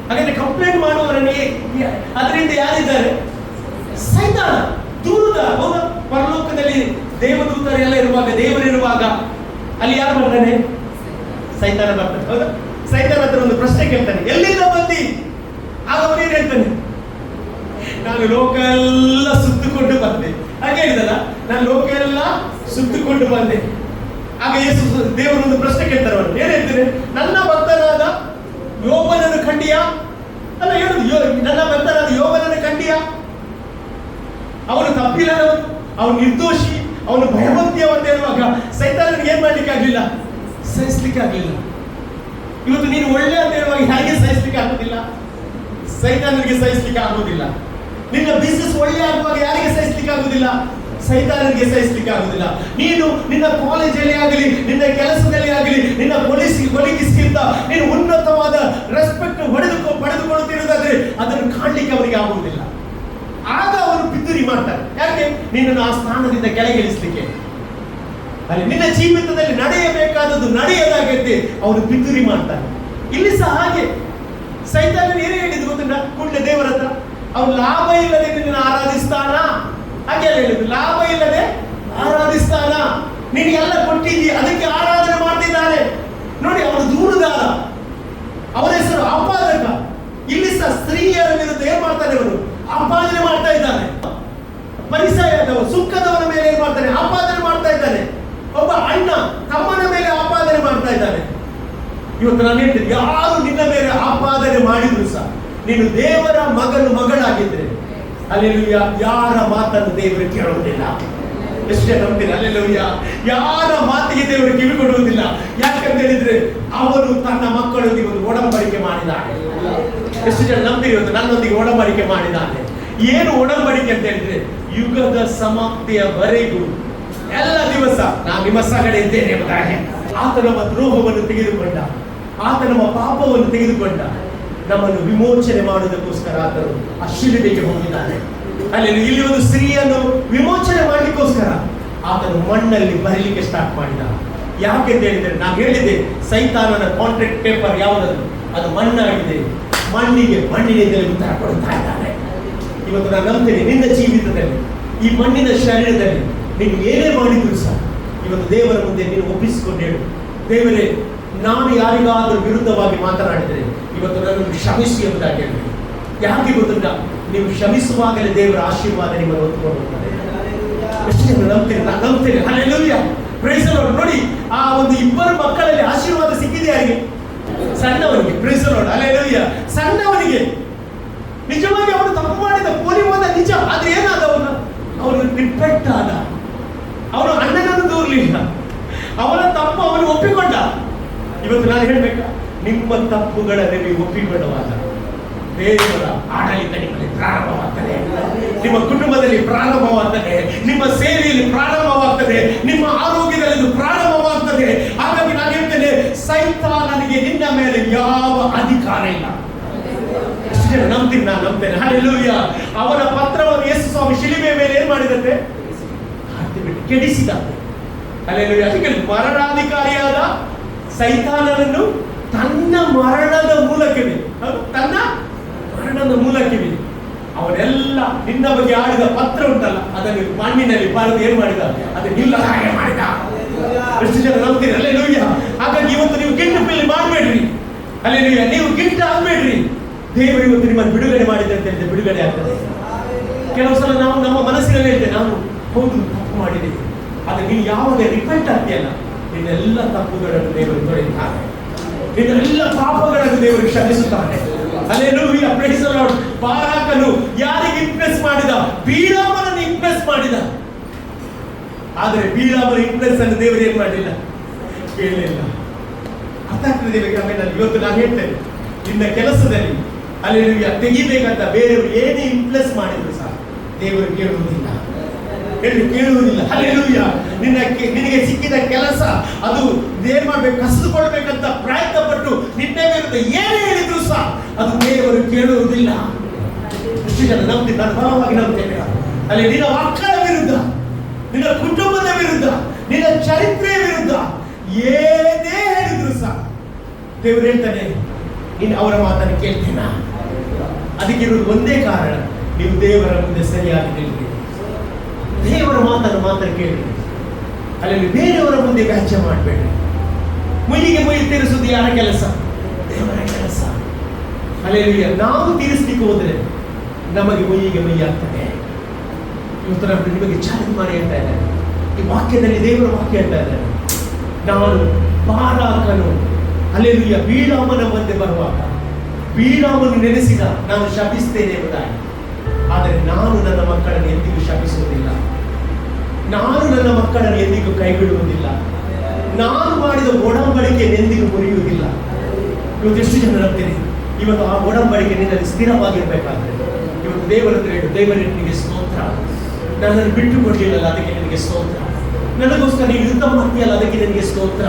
ಹಾಗಾದ್ರೆ ಕಂಪ್ಲೇಂಟ್ ಮಾಡುವವರನ್ನೇ ಅದರಿಂದ ಯಾರಿದ್ದಾರೆ? ಸೈತಾನ, ದೂರುದಾರ. ಹೌದಾ? ಪರಲೋಕದಲ್ಲಿ ದೇವದೂತರೆಲ್ಲ ಇರುವಾಗ, ದೇವರಿರುವಾಗ ಅಲ್ಲಿ ಯಾರು ಬರ್ತಾನೆ? ಸೈತಾನ ಬರ್ತಾನೆ. ಹೌದಾ? ಸೈತಾನ ಹತ್ರ ಒಂದು ಪ್ರಶ್ನೆ ಕೇಳ್ತಾನೆ, ಎಲ್ಲಿಂದ ಬಂದಿ? ಆಗ ಅವನೇನು ಹೇಳ್ತಾನೆ? ನಾನು ಲೋಕ ಎಲ್ಲ ಸುತ್ತುಕೊಂಡು ಬಂದೆ. ಹಾಗೆ ಹೇಳಿದಲ್ಲ, ನಾನು ಲೋಕ ಎಲ್ಲ ಸುತ್ತುಕೊಂಡು ಬಂದೆ. ಆಗ ಯೇಸು ದೇವರು ಒಂದು ಪ್ರಶ್ನೆ ಕೇಳ್ತಾರೆ. ಅವರು ಏನ್ ಹೇಳ್ತಾರೆ? ನನ್ನ ಭಕ್ತನಾದ ಯೋಬನನ್ನು ಕಂಡಿಯಾ? ಅಲ್ಲ, ಹೇಳುದು ನನ್ನ ಭಕ್ತನಾದ ಯೋಬನನ್ನು ಕಂಡಿಯಾ? ಅವನು ತಪ್ಪಿಲ್ಲದವನು, ಅವನು ನಿರ್ದೋಷಿ, ಅವನು ಭಯವಂತಿಯ ಅಂತ ಹೇಳುವಾಗ ಸೈತಾನನಿಗೆ ಏನ್ ಮಾಡ್ಲಿಕ್ಕೆ ಆಗ್ಲಿಲ್ಲ? ಸಹಿಸ್ಲಿಕ್ಕೆ ಆಗ್ಲಿಲ್ಲ. ಇವತ್ತು ನೀನು ಒಳ್ಳೆ ಅಂತ ಹೇಳುವಾಗ ಹೇಗೆ ಸಹಿಸ್ಲಿಕ್ಕೆ ಆಗುದಿಲ್ಲ? ಸೈತಾನನಿಗೆ ಸಹಿಸ್ಲಿಕ್ಕೆ ಆಗುವುದಿಲ್ಲ. ನಿನ್ನ ಬಿಸಿನೆಸ್ ಒಳ್ಳೆ ಆಗುವಾಗ ಯಾರಿಗೆ ಸಹಿಸ್ಲಿಕ್ಕೆ ಆಗುದಿಲ್ಲ? ಸೈತಾನನಿಗೆ ಸಹಿಸ್ಲಿಕ್ಕೆ ಆಗುದಿಲ್ಲ. ನೀನು ನಿನ್ನ ಕಾಲೇಜಲ್ಲಿ ಆಗಲಿ, ನಿನ್ನ ಕೆಲಸದಲ್ಲಿ ಆಗಲಿ, ನಿನ್ನ ಕೊಲಿಗಿಸ್ಕಿಂತ ನೀನು ಉನ್ನತವಾದ ರೆಸ್ಪೆಕ್ಟ್ ಪಡೆದುಕೊಳ್ಳುತ್ತಿರುವುದಾದ್ರೆ ಅದನ್ನು ಕಾಣಲಿಕ್ಕೆ ಅವರಿಗೆ ಆಗುವುದಿಲ್ಲ. ಆಗ ಅವರು ಪಿತೂರಿ ಮಾಡ್ತಾರೆ. ಯಾಕೆ? ನಿನ್ನನ್ನು ಆ ಸ್ಥಾನದಿಂದ ಕೆಳಗಿಳಿಸ್ಲಿಕ್ಕೆ. ಅಲ್ಲಿ ನಿನ್ನ ಜೀವಿತದಲ್ಲಿ ನಡೆಯಬೇಕಾದದ್ದು ನಡೆಯದಾಗತ್ತೆ ಅವರು ಪಿತೂರಿ ಮಾಡ್ತಾರೆ. ಇಲ್ಲಿ ಸಹ ಹಾಗೆ ಸೈತಾನನು ಏನು ಹೇಳಿದ್ದು ಗೊತ್ತುಂಟ? ಕೂಡಲೇ ದೇವರ ಹತ್ರ ಅವನು ಲಾಭ ಇಲ್ಲದೆ ನಿನ್ನ ಆರಾಧಿಸ್ತಾನ. ಹಾಗೆ ಹೇಳಿದ್ದು, ಲಾಭ ಇಲ್ಲದೆ ಆರಾಧಿಸ್ತಾನ. ನೀನು ಎಲ್ಲ ಕೊಟ್ಟಿದ್ದೀಯ, ಅದಕ್ಕೆ ಆರಾಧನೆ ಮಾಡ್ತಿದ್ದಾನೆ. ನೋಡಿ, ಅವನು ದೂರುದಾರ, ಅವನ ಹೆಸರು ಆಪಾದಕ. ಇಲ್ಲಿ ಸಹ ಸ್ತ್ರೀಯರ ವಿರುದ್ಧ ಏನ್ ಮಾಡ್ತಾನೆ? ಅವನು ಆಪಾದನೆ ಮಾಡ್ತಾ ಇದ್ದಾನೆ. ಪರಿಸರದವ ಸುಖದವನ ಮೇಲೆ ಏನ್ ಮಾಡ್ತಾನೆ? ಆಪಾದನೆ ಮಾಡ್ತಾ ಇದ್ದಾನೆ. ಒಬ್ಬ ಅಣ್ಣ ತಮ್ಮನ ಮೇಲೆ ಆಪಾದನೆ ಮಾಡ್ತಾ ಇದ್ದಾನೆ. ಇವತ್ತು ನಾನು ಹೇಳ್ತೀನಿ, ಯಾರು ನಿನ್ನ ಮೇಲೆ ಆಪಾದನೆ ಮಾಡಿದ್ರು ಸಹ ನೀನು ದೇವರ ಮಗಳಾಗಿದ್ರೆ ಅಲ್ಲೆಲೂಯ, ಯಾರ ಮಾತನ್ನು ದೇವರು ಕೇಳುವುದಿಲ್ಲ. ಎಷ್ಟೇ ನಂಬ್ತೀನಿ? ಅಲ್ಲೆಲೂಯ. ಯಾರ ಮಾತಿಗೆ ದೇವರು ಕಿವಿ ಕೊಡುವುದಿಲ್ಲ. ಯಾಕಂತ ಹೇಳಿದ್ರೆ ಅವನು ತನ್ನ ಮಕ್ಕಳೊಂದಿಗೆ ಒಂದು ಒಡಂಬಡಿಕೆ ಮಾಡಿದ್ದಾನೆ. ಎಷ್ಟು ಜನ ನಂಬಿರಿ? ಇವತ್ತು ನನ್ನೊಂದಿಗೆ ಒಡಂಬಡಿಕೆ ಮಾಡಿದ್ದಾನೆ. ಏನು ಒಡಂಬಡಿಕೆ ಅಂತ ಹೇಳಿದ್ರೆ, ಯುಗದ ಸಮಾಪ್ತಿಯವರೆಗೂ ಎಲ್ಲ ದಿವಸ ನಾನು ನಿಮ್ಮ ಸಂಗಡ ಇದ್ದೇನೆ ಎಂಬುದಾಗಿ. ಆತ ನಮ್ಮ ದ್ರೋಹವನ್ನು ತೆಗೆದುಕೊಂಡ, ಆತ ನಮ್ಮ ಪಾಪವನ್ನು ತೆಗೆದುಕೊಂಡ. ನಮ್ಮನ್ನು ವಿಮೋಚನೆ ಮಾಡುವುದಕ್ಕೋಸ್ಕರ ಆತನು ಆ ಶಿಲುಬೆಗೆ ಹೋಗಿದ್ದಾನೆ. ಅಲ್ಲಿ ಇಲ್ಲಿ ಒಂದು ಸ್ತ್ರೀಯನ್ನು ವಿಮೋಚನೆ ಮಾಡಲಿಕ್ಕೋಸ್ಕರ ಆತನು ಮಣ್ಣಲ್ಲಿ ಬರೀಲಿಕ್ಕೆ ಸ್ಟಾರ್ಟ್ ಮಾಡಿದ. ಯಾಕೆ ಅಂತ ಹೇಳಿದ್ರೆ, ನಾನು ಹೇಳಿದ್ದೆ, ಸೈತಾನನ ಕಾಂಟ್ರಾಕ್ಟ್ ಪೇಪರ್ ಯಾವುದನ್ನು, ಅದು ಮಣ್ಣಾಗಿದೆ. ಮಣ್ಣಿನಿಂದಲೇ ಉತ್ತರ ಕೊಡ್ತಾ ಇದ್ದಾನೆ. ಇವತ್ತು ನಾನು ನಂಬ್ತೇನೆ, ನಿನ್ನ ಜೀವಿತದಲ್ಲಿ ಈ ಮಣ್ಣಿನ ಶರೀರದಲ್ಲಿ ನೀನು ಏನೇ ಮಾಡಿದ್ರು ಸಹ ಇವತ್ತು ದೇವರ ಮುಂದೆ ನೀನು ಒಪ್ಪಿಸಿಕೊಂಡು ಹೇಳು, ದೇವರೇ, ನಾನು ಯಾರಿಗಾದರೂ ವಿರುದ್ಧವಾಗಿ ಮಾತನಾಡಿದರೆ ಇವತ್ತು ನನ್ನನ್ನು ಕ್ಷಮಿಸಿ ಎಂಬುದಾಗಿ ಹೇಳಿ. ಯಾಕೆ ಗೊತ್ತಿಲ್ಲ, ನೀವು ಕ್ಷಮಿಸುವಾಗಲೇ ದೇವರ ಆಶೀರ್ವಾದ ನಿಮ್ಮನ್ನು ಹೊತ್ತುಕೊಂಡು ಹೋಗ್ತದೆ. ಎಷ್ಟು ಜನ ನಂಬ್ತೇನೆ? ನಾನು ನಂಬ್ತೇನೆ. Hallelujah, praise the Lord. ನೋಡಿ, ಆ ಒಂದು ಇಬ್ಬರು ಮಕ್ಕಳಲ್ಲಿ ಆಶೀರ್ವಾದ ಸಿಕ್ಕಿದೆ ಯಾರಿಗೆ? ಸಣ್ಣವನಿಗೆ. Praise the Lord, hallelujah. ಸಣ್ಣವನಿಗೆ ನಿಜವಾಗಿ ಅವನು ತಪ್ಪು ಮಾಡಿದ, ಕೋಲಿ ಹೋದ ನಿಜ. ಆದ್ರೆ ಏನಾದ, ಅವನು ರಿಪೆಂಟ್ ಆದ. ಅವನು ಅಣ್ಣನನ್ನು ದೂರಲಿಲ್ಲ, ಅವನ ತಪ್ಪು ಅವನು ಒಪ್ಪಿಕೊಂಡ. ಇವತ್ತು ನಾನು ಹೇಳ್ಬೇಕಾ, ನಿಮ್ಮ ತಪ್ಪುಗಳಲ್ಲಿ ನೀವು ಒಪ್ಪಿಕೊಳ್ಳುವಾಗ ದೇವರ ಆಡಳಿತ ನಿಮ್ಮಲ್ಲಿ ಪ್ರಾರಂಭವಾಗ್ತದೆ, ನಿಮ್ಮ ಕುಟುಂಬದಲ್ಲಿ ಪ್ರಾರಂಭವಾಗ್ತದೆ, ನಿಮ್ಮ ಸೇವೆಯಲ್ಲಿ ಪ್ರಾರಂಭವಾಗ್ತದೆ, ನಿಮ್ಮ ಆರೋಗ್ಯದಲ್ಲಿ ಇದು ಪ್ರಾರಂಭವಾಗ್ತದೆ. ಹಾಗಾಗಿ ನಾನು ಹೇಳ್ತೇನೆ, ಸೈತಾನನಿಗೆ ನಿನ್ನ ಮೇಲೆ ಯಾವ ಅಧಿಕಾರ ಇಲ್ಲ. ಎಷ್ಟು ಜನ ನಂಬ್ತೀನಿ? ನಾನು ನಂಬ್ತೇನೆ. ಹಲ್ಲೆಲೂಯಾ. ಅವನ ಪತ್ರವನ್ನು ಯೇಸು ಸ್ವಾಮಿ ಶಿಲುಬೆಯ ಮೇಲೆ ಏನ್ ಮಾಡಿದಂತೆ? ಕೆಡಿಸಿದ. ಹಲ್ಲೆಲೂಯಾ. ಅದಕ್ಕೆ ಮರಣಾಧಿಕಾರಿಯಾದ ಸೈತಾನನನ್ನು ತನ್ನ ಮರಣದ ಮೂಲಕವೇ ಅವನೆಲ್ಲ ನಿನ್ನ ಬಗ್ಗೆ ಆಡಿದ ಪತ್ರ ಉಂಟಲ್ಲ, ಅದನ್ನು ಮಣ್ಣಿನಲ್ಲಿ ಬರೆದು ಏನ್ ಮಾಡಿದ? ಅದು ನಿಲ್ಲ ಹಾಗೆ ಮಾಡಿದ. ಎಷ್ಟು ಜನ ನಂಬ್ತೀರಿ? ಹಲ್ಲೆಲೂಯಾ. ಹಾಗಾಗಿ ಇವತ್ತು ನೀವು ಗಿಲ್ಟ್ ಫೀಲ್ ಮಾಡಬೇಡ್ರಿ. ಹಲ್ಲೆಲೂಯಾ. ನೀವು ಗಿಲ್ಟ್ ಆಗಬೇಡ್ರಿ. ದೇವರು ಇವತ್ತು ನಿಮ್ಮನ್ನು ಬಿಡುಗಡೆ ಮಾಡಿದೆ ಅಂತ ಹೇಳಿದ್ರೆ ಬಿಡುಗಡೆ ಆಗ್ತದೆ. ಕೆಲವು ಸಲ ನಾವು ನಮ್ಮ ಮನಸ್ಸಿನಲ್ಲಿ ಹೇಳ್ತೇವೆ, ನಾನು ಹೌದು ತಪ್ಪು ಮಾಡಿದ್ದೇನೆ. ಆದ್ರೆ ನೀನು ಯಾವಾಗ ರಿಪೆಂಟ್ ಆಗ್ತೀಯಲ್ಲ, ನಿನ್ನೆಲ್ಲ ತಪ್ಪುಗಳನ್ನು ದೇವರು ತೊಳೆಯುತ್ತಾರೆ, ನಿನ್ನೆಲ್ಲ ಪಾಪಗಳನ್ನು ದೇವರು ಕ್ಷಮಿಸುತ್ತಾನೆ. Hallelujah, praise the Lord. ಬಾರಾಕನು ಯಾರಿಗೆ ಇಂಪ್ರೆಸ್ ಮಾಡಿದ? ಬೀಳಾಮನನ್ನು ಇಂಪ್ರೆಸ್ ಮಾಡಿದ. ಆದರೆ ಬೀಳಾಮನ ಇಂಪ್ರೆಸ್ ಅನ್ನು ದೇವರು ಏನ್ ಮಾಡಲಿಲ್ಲ, ಕೇಳಲಿಲ್ಲ. ಅರ್ಥ ಆಗ್ತದೆ ದೇವರಿಗೆ? ಆಮೇಲೆ ಇವತ್ತು ನಾನು ಹೇಳ್ತೇನೆ, ನಿನ್ನ ಕೆಲಸದಲ್ಲಿ ಹಲ್ಲೆಲೂಯಾ ತೆಗಿಬೇಕಂತ ಬೇರೆಯವರು ಏನೇ ಇಂಪ್ರೆಸ್ ಮಾಡಿದ್ರು ಸಹ ದೇವರು ಕೇಳುವುದಿಲ್ಲ, ಕೇಳುವುದಿಲ್ಲ. ಹಲ್ಲೆಲೂಯಾ. ನಿನಗೆ ಸಿಕ್ಕಿದ ಕೆಲಸ ಅದು ಏನ್ ಮಾಡ್ಬೇಕು, ಕಸಿದುಕೊಳ್ಬೇಕಂತ ಪ್ರಯತ್ನ ಪಟ್ಟು ನಿನ್ನ ವಿರುದ್ಧ ಏನೇ ಹೇಳಿದ್ರು ಸಹ ಅದು ದೇವರು ಕೇಳುವುದಿಲ್ಲ. ಎಷ್ಟು ಜನ ನಂಬ್ತೀನಿ? ನಾನು ಬಲವಾಗಿ ನಂಬ್ತೇನೆ. ಅಲ್ಲಿ ನಿನ್ನ ಮಕ್ಕಳ ವಿರುದ್ಧ, ನಿನ್ನ ಕುಟುಂಬದ ವಿರುದ್ಧ, ನಿನ್ನ ಚರಿತ್ರೆಯ ವಿರುದ್ಧ ಏನೇ ಹೇಳಿದ್ರು ಸಹ ದೇವರು ಹೇಳ್ತಾನೆ, ನೀನು ಅವರ ಮಾತನ್ನು ಕೇಳ್ತೇನ? ಅದಕ್ಕಿರುವುದು ಒಂದೇ ಕಾರಣ, ನೀವು ದೇವರ ಮುಂದೆ ಸರಿಯಾಗಿ ನಿಲ್ಲಿ, ದೇವರ ಮಾತನ್ನು ಮಾತ್ರ ಕೇಳಿ. ಅಲ್ಲಿ ಬೇರೆಯವರ ಮುಂದೆ ವ್ಯಾಜ್ಯ ಮಾಡಬೇಡಿ. ಮುಯ್ಯಿಗೆ ಮುಯ್ಯಿ ತೀರಿಸುವುದು ಯಾರ ಕೆಲಸ? ದೇವರ ಕೆಲಸ. ಹಲ್ಲೆಲೂಯಾ. ನಾವು ತೀರಿಸ್ಲಿಕ್ಕೆ ಹೋದ್ರೆ ನಮಗೆ ಮುಯ್ಯಿಗೆ ಮುಯ್ಯಿ ಆಗ್ತದೆ. ಇವತ್ತು ನಾನು ನಿಮಗೆ ಚಾಲೆಂಜ್ ಮಾಡಿ ಹೇಳ್ತಾ ಇದ್ದೇನೆ, ಈ ವಾಕ್ಯದಲ್ಲಿ ದೇವರ ವಾಕ್ಯ ಹೇಳ್ತಾ ಇದ್ದೇನೆ, ನಾನು ಬಾರಾಕನು ಹಲ್ಲೆಲೂಯಾ ಬೀಳಾಮನ ಮುಂದೆ ಬರುವಾಗ ಬೀಳಾಮನು ನೆನೆಸಿದ, ನಾನು ಶಪಿಸ್ತೇನೆ ಎಂಬುದಾಗಿ. ಆದರೆ ನಾನು ನನ್ನ ಮಕ್ಕಳನ್ನು ಎಂದಿಗೂ ಶಪಿಸುವುದಿಲ್ಲ, ನಾನು ನನ್ನ ಮಕ್ಕಳನ್ನು ಎಂದಿಗೂ ಕೈ ಬಿಡುವುದಿಲ್ಲ, ನಾನು ಮಾಡಿದ ಒಡಂಬಡಿಕೆಯನ್ನು ಎಂದಿಗೂ ಮುರಿಯುವುದಿಲ್ಲ. ಇವತ್ತು ಎಷ್ಟು ಜನ ನಂಬ್ತೀನಿ? ಇವತ್ತು ಆ ಒಡಂಬಡಿಕೆ ನಿನ್ನಲ್ಲಿ ಸ್ಥಿರವಾಗಿರ್ಬೇಕಾದ್ರೆ ಇವತ್ತು ದೇವರ ಹತ್ರ ಹೇಳು, ದೇವರೇ ನಿನಗೆ ಸ್ತೋತ್ರ, ನನ್ನನ್ನು ಬಿಟ್ಟು ಕೊಡಲಿಲ್ಲಲ್ಲ ಅದಕ್ಕೆ ನಿನಗೆ ಸ್ತೋತ್ರ, ನನಗೋಸ್ಕರ ನೀನು ಯುದ್ಧ ಮಾಡ್ತೀಯಲ್ಲ ಅದಕ್ಕೆ ನಿನಗೆ ಸ್ತೋತ್ರ,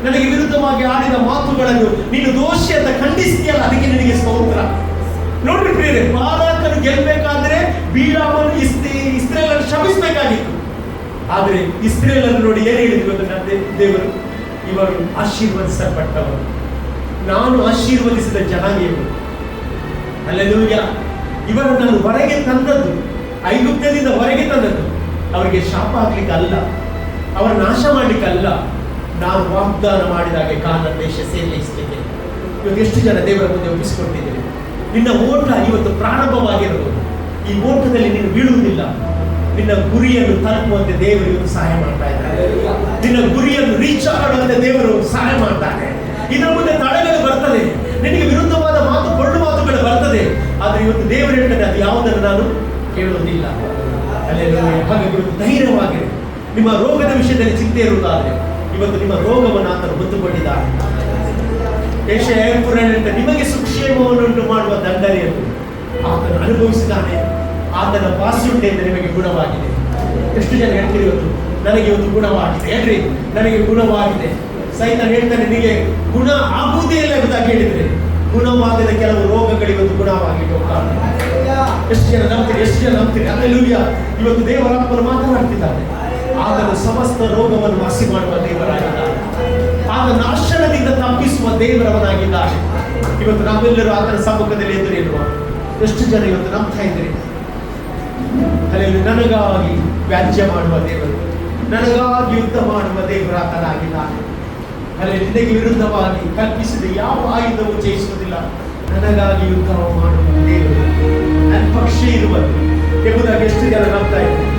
ನನಗೆ ವಿರುದ್ಧವಾಗಿ ಆಡಿದ ಮಾತುಗಳನ್ನು ನೀನು ದೋಷಿ ಅಂತ ಖಂಡಿಸ್ತೀಯಲ್ಲ ಅದಕ್ಕೆ ನಿನಗೆ ಸ್ತೋತ್ರ. ನೋಡ್ರಿ ಪ್ರಿಯರೇ, ಬಾರಾಕನು ಗೆಲ್ಲಬೇಕಾದ್ರೆ ಬೀಳಾಮನು ಇಸ್ರೇಲನ್ನು ಶಪಿಸಬೇಕಾಗಿತ್ತು. ಆದರೆ ಇಸ್ರೇಲನ್ನು ನೋಡಿ ಏನು ಹೇಳಿದ್ರು ದೇವರು? ಇವರು ಆಶೀರ್ವದಿಸಲ್ಪಟ್ಟವರು, ನಾನು ಆಶೀರ್ವದಿಸಿದ ಜನಾಂಗ ಇವರು. ಹಲ್ಲೆಲೂಯಾ. ಇವರನ್ನು ನಾನು ಹೊರಗೆ ತಂದದ್ದು, ಐಗುಪ್ತದಿಂದ ಹೊರಗೆ ತಂದದ್ದು ಅವರಿಗೆ ಶಾಪ ಆಗ್ಲಿಕ್ಕೆ ಅಲ್ಲ, ಅವರ ನಾಶ ಮಾಡ್ಲಿಕ್ಕೆ ಅಲ್ಲ, ನಾನು ವಾಗ್ದಾನ ಮಾಡಿದಾಗೆ ಕಾನಾನ್ ದೇಶ ಸೇರಿಸಲಿಕ್ಕೆ. ಇವತ್ತು ಎಷ್ಟು ಜನ ದೇವರ ಮುಂದೆ ಒಪ್ಪಿಸಿಕೊಟ್ಟಿದ್ದೇವೆ? ನಿನ್ನ ಓಟ ಇವತ್ತು ಪ್ರಾರಂಭವಾಗಿರೋದು. ಈ ಓಟದಲ್ಲಿ ನೀನು ಬೀಳುವುದಿಲ್ಲ, ನಿನ್ನ ಗುರಿಯನ್ನು ತಲುಪುವಂತೆ ದೇವರು ಇವತ್ತು ಸಹಾಯ ಮಾಡ್ತಾ ಇದ್ದಾರೆ. ನಿನ್ನ ಗುರಿಯನ್ನು ರೀಚ್ ಮಾಡುವಂತೆ ದೇವರು ಸಹಾಯ ಮಾಡ್ತಾರೆ. ಇದರ ಮುಂದೆ ತಡೆಗಳು ಬರ್ತದೆ, ನಿನಗೆ ವಿರುದ್ಧವಾದ ಮಾತು, ಕೊಳ್ಳು ಮಾತುಗಳು ಬರ್ತದೆ. ಆದರೆ ಇವತ್ತು ದೇವರು ಹೇಳ್ತಾರೆ, ಅದು ಯಾವುದನ್ನು ನಾನು ಕೇಳುವುದಿಲ್ಲ. ಹಾಗೆ ಧೈರ್ಯವಾಗಿರಿ. ನಿಮ್ಮ ರೋಗದ ವಿಷಯದಲ್ಲಿ ಚಿಂತೆ ಇರುವುದಾದ್ರೆ ಇವತ್ತು ನಿಮ್ಮ ರೋಗವನ್ನು ಆತನು ಹೊತ್ತುಕೊಂಡಿದ್ದಾನೆ. ನಿಮಗೆ ಸುಕ್ಷೇಮವನ್ನುಂಟು ಮಾಡುವ ದಂಡನೆಯನ್ನು ಆತನು ಅನುಭವಿಸಿದ್ದಾನೆ. ಆತನ ಬಾಸ್ಯುಂಡೆಯಿಂದ ನಿಮಗೆ ಗುಣವಾಗಿದೆ. ಎಷ್ಟು ಜನ ಹೇಳ್ತೀರಿ ಇವತ್ತು, ನನಗೆ ಇವತ್ತು ಗುಣವಾಗಿದೆ? ಹೇಳ್ರಿ, ನನಗೆ ಗುಣವಾಗಿದೆ. ಸೈತಾನ ಹೇಳ್ತಾನೆ, ನಿನಗೆ ಗುಣ ಆಗುವುದೇ ಇಲ್ಲ ಎಂಬುದಾಗಿ ಹೇಳಿದ್ರೆ ಗುಣವಾಗದ ಕೆಲವು ರೋಗಗಳು ಇವತ್ತು ಗುಣವಾಗಿ ಹೋಗ್ತಾರೆ. ಎಷ್ಟು ಜನ ನಂಬ್ತೀರಿ? ಹಲ್ಲೆಲೂಯಾ. ಇವತ್ತು ದೇವರಾತ್ಮನು ಮಾತನಾಡ್ತಿದ್ದಾನೆ. ಆತನು ಸಮಸ್ತ ರೋಗವನ್ನು ವಾಸಿ ಮಾಡುವ ದೇವರಾಗಿದ್ದಾನೆ. ಆತ ನಾಶನದಿಂದ ತಪ್ಪಿಸುವ ದೇವರವನಾಗಿದ್ದಾನೆ. ಇವತ್ತು ನಾವೆಲ್ಲರೂ ಆತನ ಸಮ್ಮುಖದಲ್ಲಿ ಎದುರಿರುವ ಎಷ್ಟು ಜನ ಇವತ್ತು ನಂಬ್ತಾ ಇದ್ದೀರಿ? ಹಲ್ಲೆಲೂಯಾ. ನನಗಾಗಿ ವ್ಯಾಜ್ಯ ಮಾಡುವ ದೇವರು, ನನಗಾಗಿ ಯುದ್ಧ ಮಾಡುವ ದೇವರಾತನಾಗಿದ್ದಾನೆ. ಅಲ್ಲಿ ನಿನಗೆ ವಿರುದ್ಧವಾಗಿ ಕಲ್ಪಿಸಿದ ಯಾವ ಆಯುಧವು ಜಯಿಸುವುದಿಲ್ಲ. ನನಗಾಗಿ ಯುದ್ಧ ಮಾಡುವ ದೇವರು, ನನ್ನ ಪಕ್ಷ ಇರುವುದು ಎಂಬುದಾಗಿ ಎಷ್ಟು ಜನ ನಂಬ್ತಾ ಇದ್ದಾರೆ?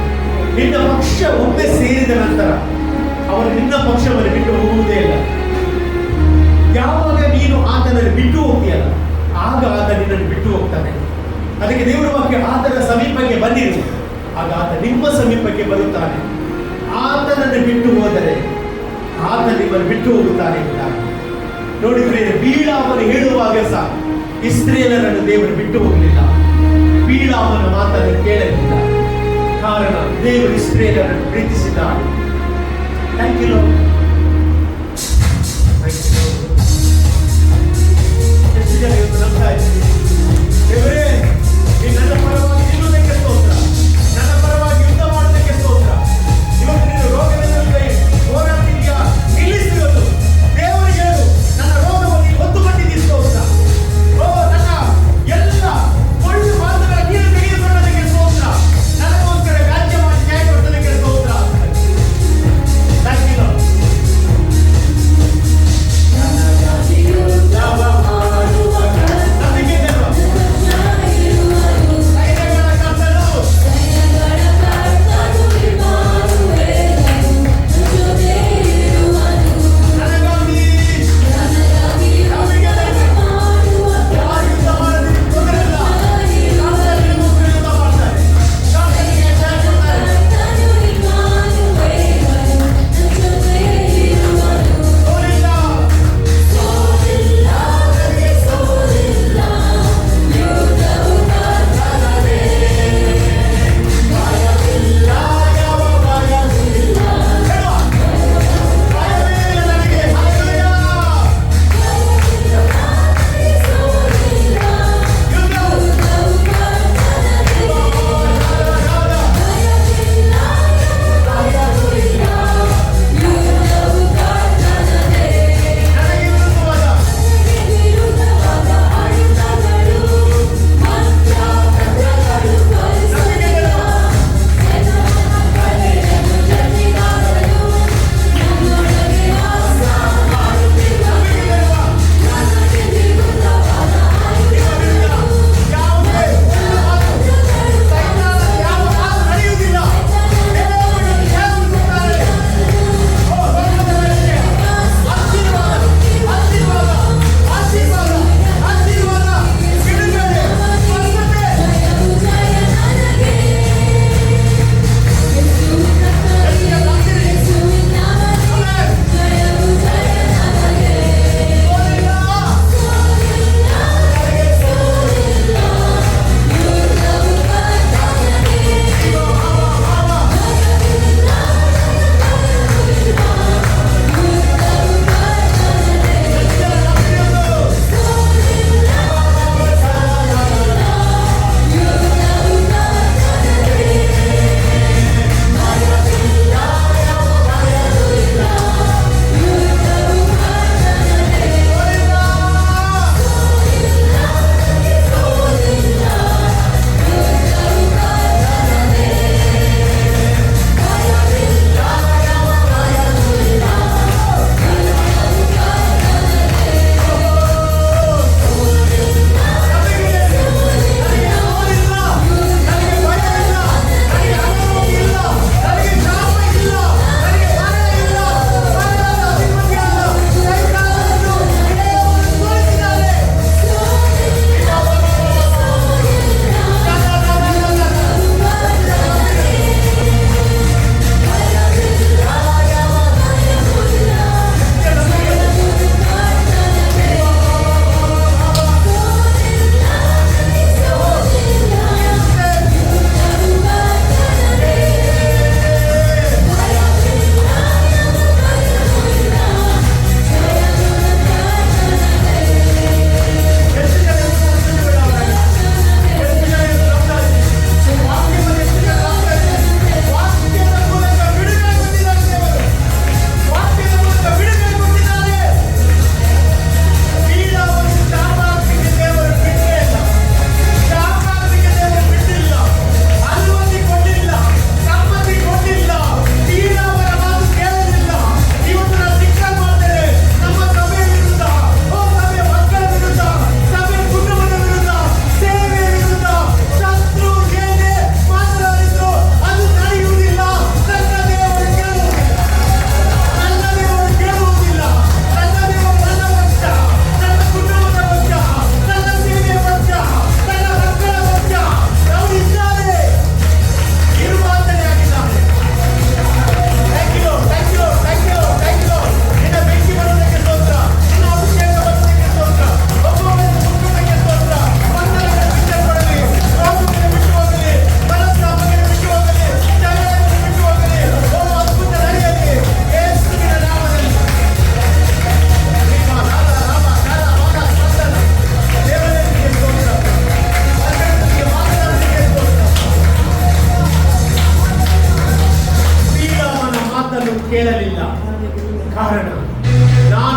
ನಿನ್ನ ಪಕ್ಷ ಒಮ್ಮೆ ಸೇರಿದ ನಂತರ ಅವರು ನಿನ್ನ ಪಕ್ಷವನ್ನು ಬಿಟ್ಟು ಹೋಗುವುದೇ ಇಲ್ಲ. ಯಾವಾಗ ನೀನು ಆತನನ್ನು ಬಿಟ್ಟು ಹೋಗ್ತೀಯಲ್ಲ, ಆಗ ಆತ ನಿನ್ನನ್ನು ಬಿಟ್ಟು ಹೋಗ್ತಾನೆ. ಅದಕ್ಕೆ ದೇವರ ವಾಕ್ಯ ಆತನ ಸಮೀಪಕ್ಕೆ ಬನ್ನಿರಿ, ಆಗ ಆತ ನಿಮ್ಮ ಸಮೀಪಕ್ಕೆ ಬರುತ್ತಾನೆ. ಆತನನ್ನು ಬಿಟ್ಟು ಹೋದರೆ ಆತ ನಿಮ್ಮನ್ನು ಬಿಟ್ಟು ಹೋಗುತ್ತಾನೆ ಎಂಬುದಾಗಿ ನೋಡಿದ್ರೆ, ಬೀಳಾಮನು ಹೇಳುವಾಗ ಸಹ ಇಸ್ರೇಲರನ್ನು ದೇವರು ಬಿಟ್ಟು ಹೋಗಲಿಲ್ಲ. ಬೀಳಾಮನ ಮಾತನ್ನು ಕೇಳಲಿಲ್ಲ. ಕಾರಣ ದೇವರು ಇಸ್ರೇಲರನ್ನು ಪ್ರೀತಿಸಿದ್ದಾನೆ. Thank you Lord. ಎಷ್ಟು ಜನ ಇವತ್ತು ನಂಬ್ತಾ ಇದ್ದೀವಿ? ದೇವರೇ, ನೀನು ನನ್ನ ಪರವಾಗಿ ನಿಲ್ಲುವುದಕ್ಕೆ ಸ್ತೋತ್ರ, ನನ್ನ ಪರವಾಗಿ ಯುದ್ಧ ಮಾಡುವುದಕ್ಕೆ ಸ್ತೋತ್ರ. ಇವತ್ತು ನೀನು ರೋಗದ ವಿರುದ್ಧ ಹೋರಾಡ್ತಿದ್ಯಾ? ನಿಲ್ಲಿಸಿರೋದು ದೇವರಿಗೆ ಹೇಳು, ನನ್ನ ರೋಗವನ್ನು ಹೊತ್ತುಕೊಂಡಿದ್ದೀ ಸ್ತೋತ್ರ. ಓ, ನನ್ನ ಎಲ್ಲ ಒಳ್ಳೆ ಮಾತುಗಳ ನೀರು ತೆಗೆದುಕೊಳ್ಳೋದಕ್ಕೆ ಸ್ತೋತ್ರ. ನನಗೋಸ್ಕರ ವ್ಯಾಜ್ಯ ಮಾಡಿ ನ್ಯಾಯ ಕೊಟ್ಟದಕ್ಕೆ ಸ್ತೋತ್ರ. Thank you Lord.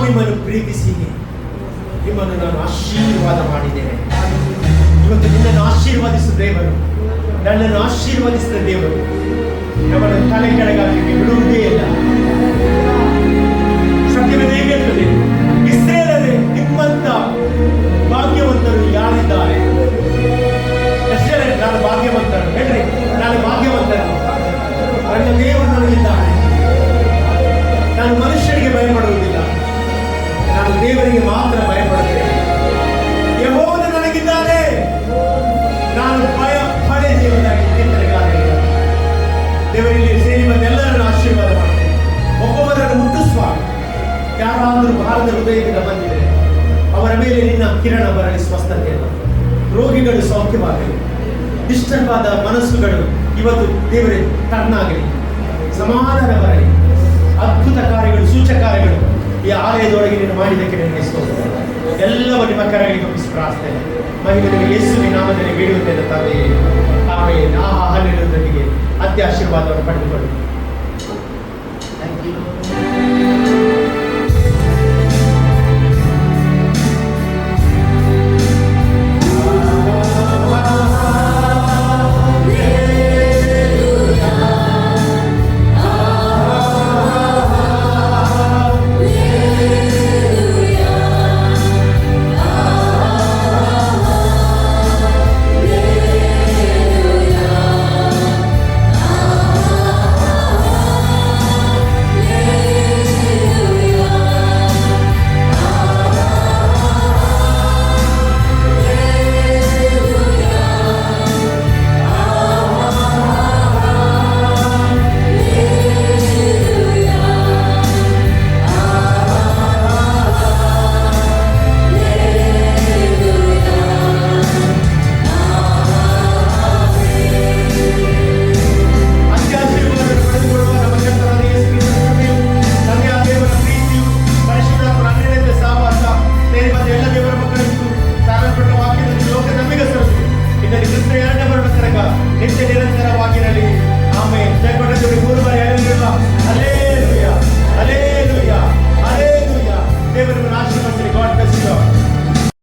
ನಿಮ್ಮನ್ನು ಪ್ರೀತಿಸಿ ನಿಮ್ಮನ್ನು ನಾನು ಆಶೀರ್ವಾದ ಮಾಡಿದ್ದೇನೆ. ಇವತ್ತು ನಿನ್ನನ್ನು ಆಶೀರ್ವಾದಿಸಿದ ದೇವರು, ನನ್ನನ್ನು ಆಶೀರ್ವಾದಿಸಿದ ದೇವರು ನಮ್ಮನ್ನು ತಲೆ ಕೆಳಗಾಗಲಿಕ್ಕೆ ಬಿಡುವುದೇ ಇಲ್ಲ. ಸತ್ಯವೇದ ಹೇಗೆ ಹೇಳ್ತದೆ? ಇಸ್ರೇಲರೇ, ನಿಮ್ಮಂತ ಭಾಗ್ಯವಂತರು ಯಾರಿದ್ದಾರೆ? ಎಷ್ಟೇ ನಾನು ಭಾಗ್ಯವಂತರು ಹೇಳ್ರಿ, ನಾನು ಭಾಗ್ಯವಂತರು. ನನ್ನ ದೇವರು ನನಗಿದ್ದಾನೆ. ನಾನು ಮನುಷ್ಯರಿಗೆ ಭಯಪಡುವುದಿಲ್ಲ, ನಾನು ದೇವರಿಗೆ ಮಾತ್ರ ಭಯಪಡುತ್ತೇನೆ. ಯೆಹೋವನು ನನಗಿದ್ದಾನೆ, ನಾನು ಭಯ ಪಡೆಯುವುದಾಗಿ ಕೀರ್ತನೆಗಾರರು. ದೇವರಲ್ಲಿ ಸೇರಿ ಬಂದೆಲ್ಲರನ್ನು ಆಶೀರ್ವಾದ ಮಾಡ್ತೇನೆ. ಒಬ್ಬೊಬ್ಬರನ್ನು ಮುಟ್ಟಿಸುವ ಯಾರಾದರೂ ಭಾರದ ಹೃದಯದಿಂದ ಬಂದಿದೆ ಅವರ ಮೇಲೆ ನಿನ್ನ ಕಿರಣ ಬರಲಿ, ಸ್ವಸ್ಥತೆಯನ್ನು. ರೋಗಿಗಳು ಸೌಖ್ಯವಾಗಲಿ, ಡಿಸ್ಟರ್ಬ್ ಆದ ಮನಸ್ಸುಗಳು ಇವತ್ತು ದೇವರೇ ತಣ್ಣಾಗಲಿ, ಸಮಾಧಾನ ಬರಲಿ. ಅದ್ಭುತ ಕಾರ್ಯಗಳು, ಸೂಚಕ ಕಾರ್ಯಗಳು ಈ ಆಲಯದೊಳಗೆ ನೀನು ಮಾಡಿದ್ದಕ್ಕೆ ನಿನಗೆ ಸ್ತೋತ್ರ. ಎಲ್ಲವೂ ನಿಮ್ಮ ಕರಗಳಿಗೆ ಒಪ್ಪಿಸಿ ಪ್ರಾರ್ಥನೆ ಮಹಿಳೆಯರಿಗೆ ಯೇಸುವಿನ ನಾಮದಲ್ಲಿ ಬೇಡುತ್ತೇನೆ ತಂದೆಯೇ, ಆಮೆನ್. ಹಲ್ಲೆಲೂಯಾ. ಅತ್ಯ ಆಶೀರ್ವಾದವನ್ನು ಪಡೆದುಕೊಳ್ಳಿ. Thank you.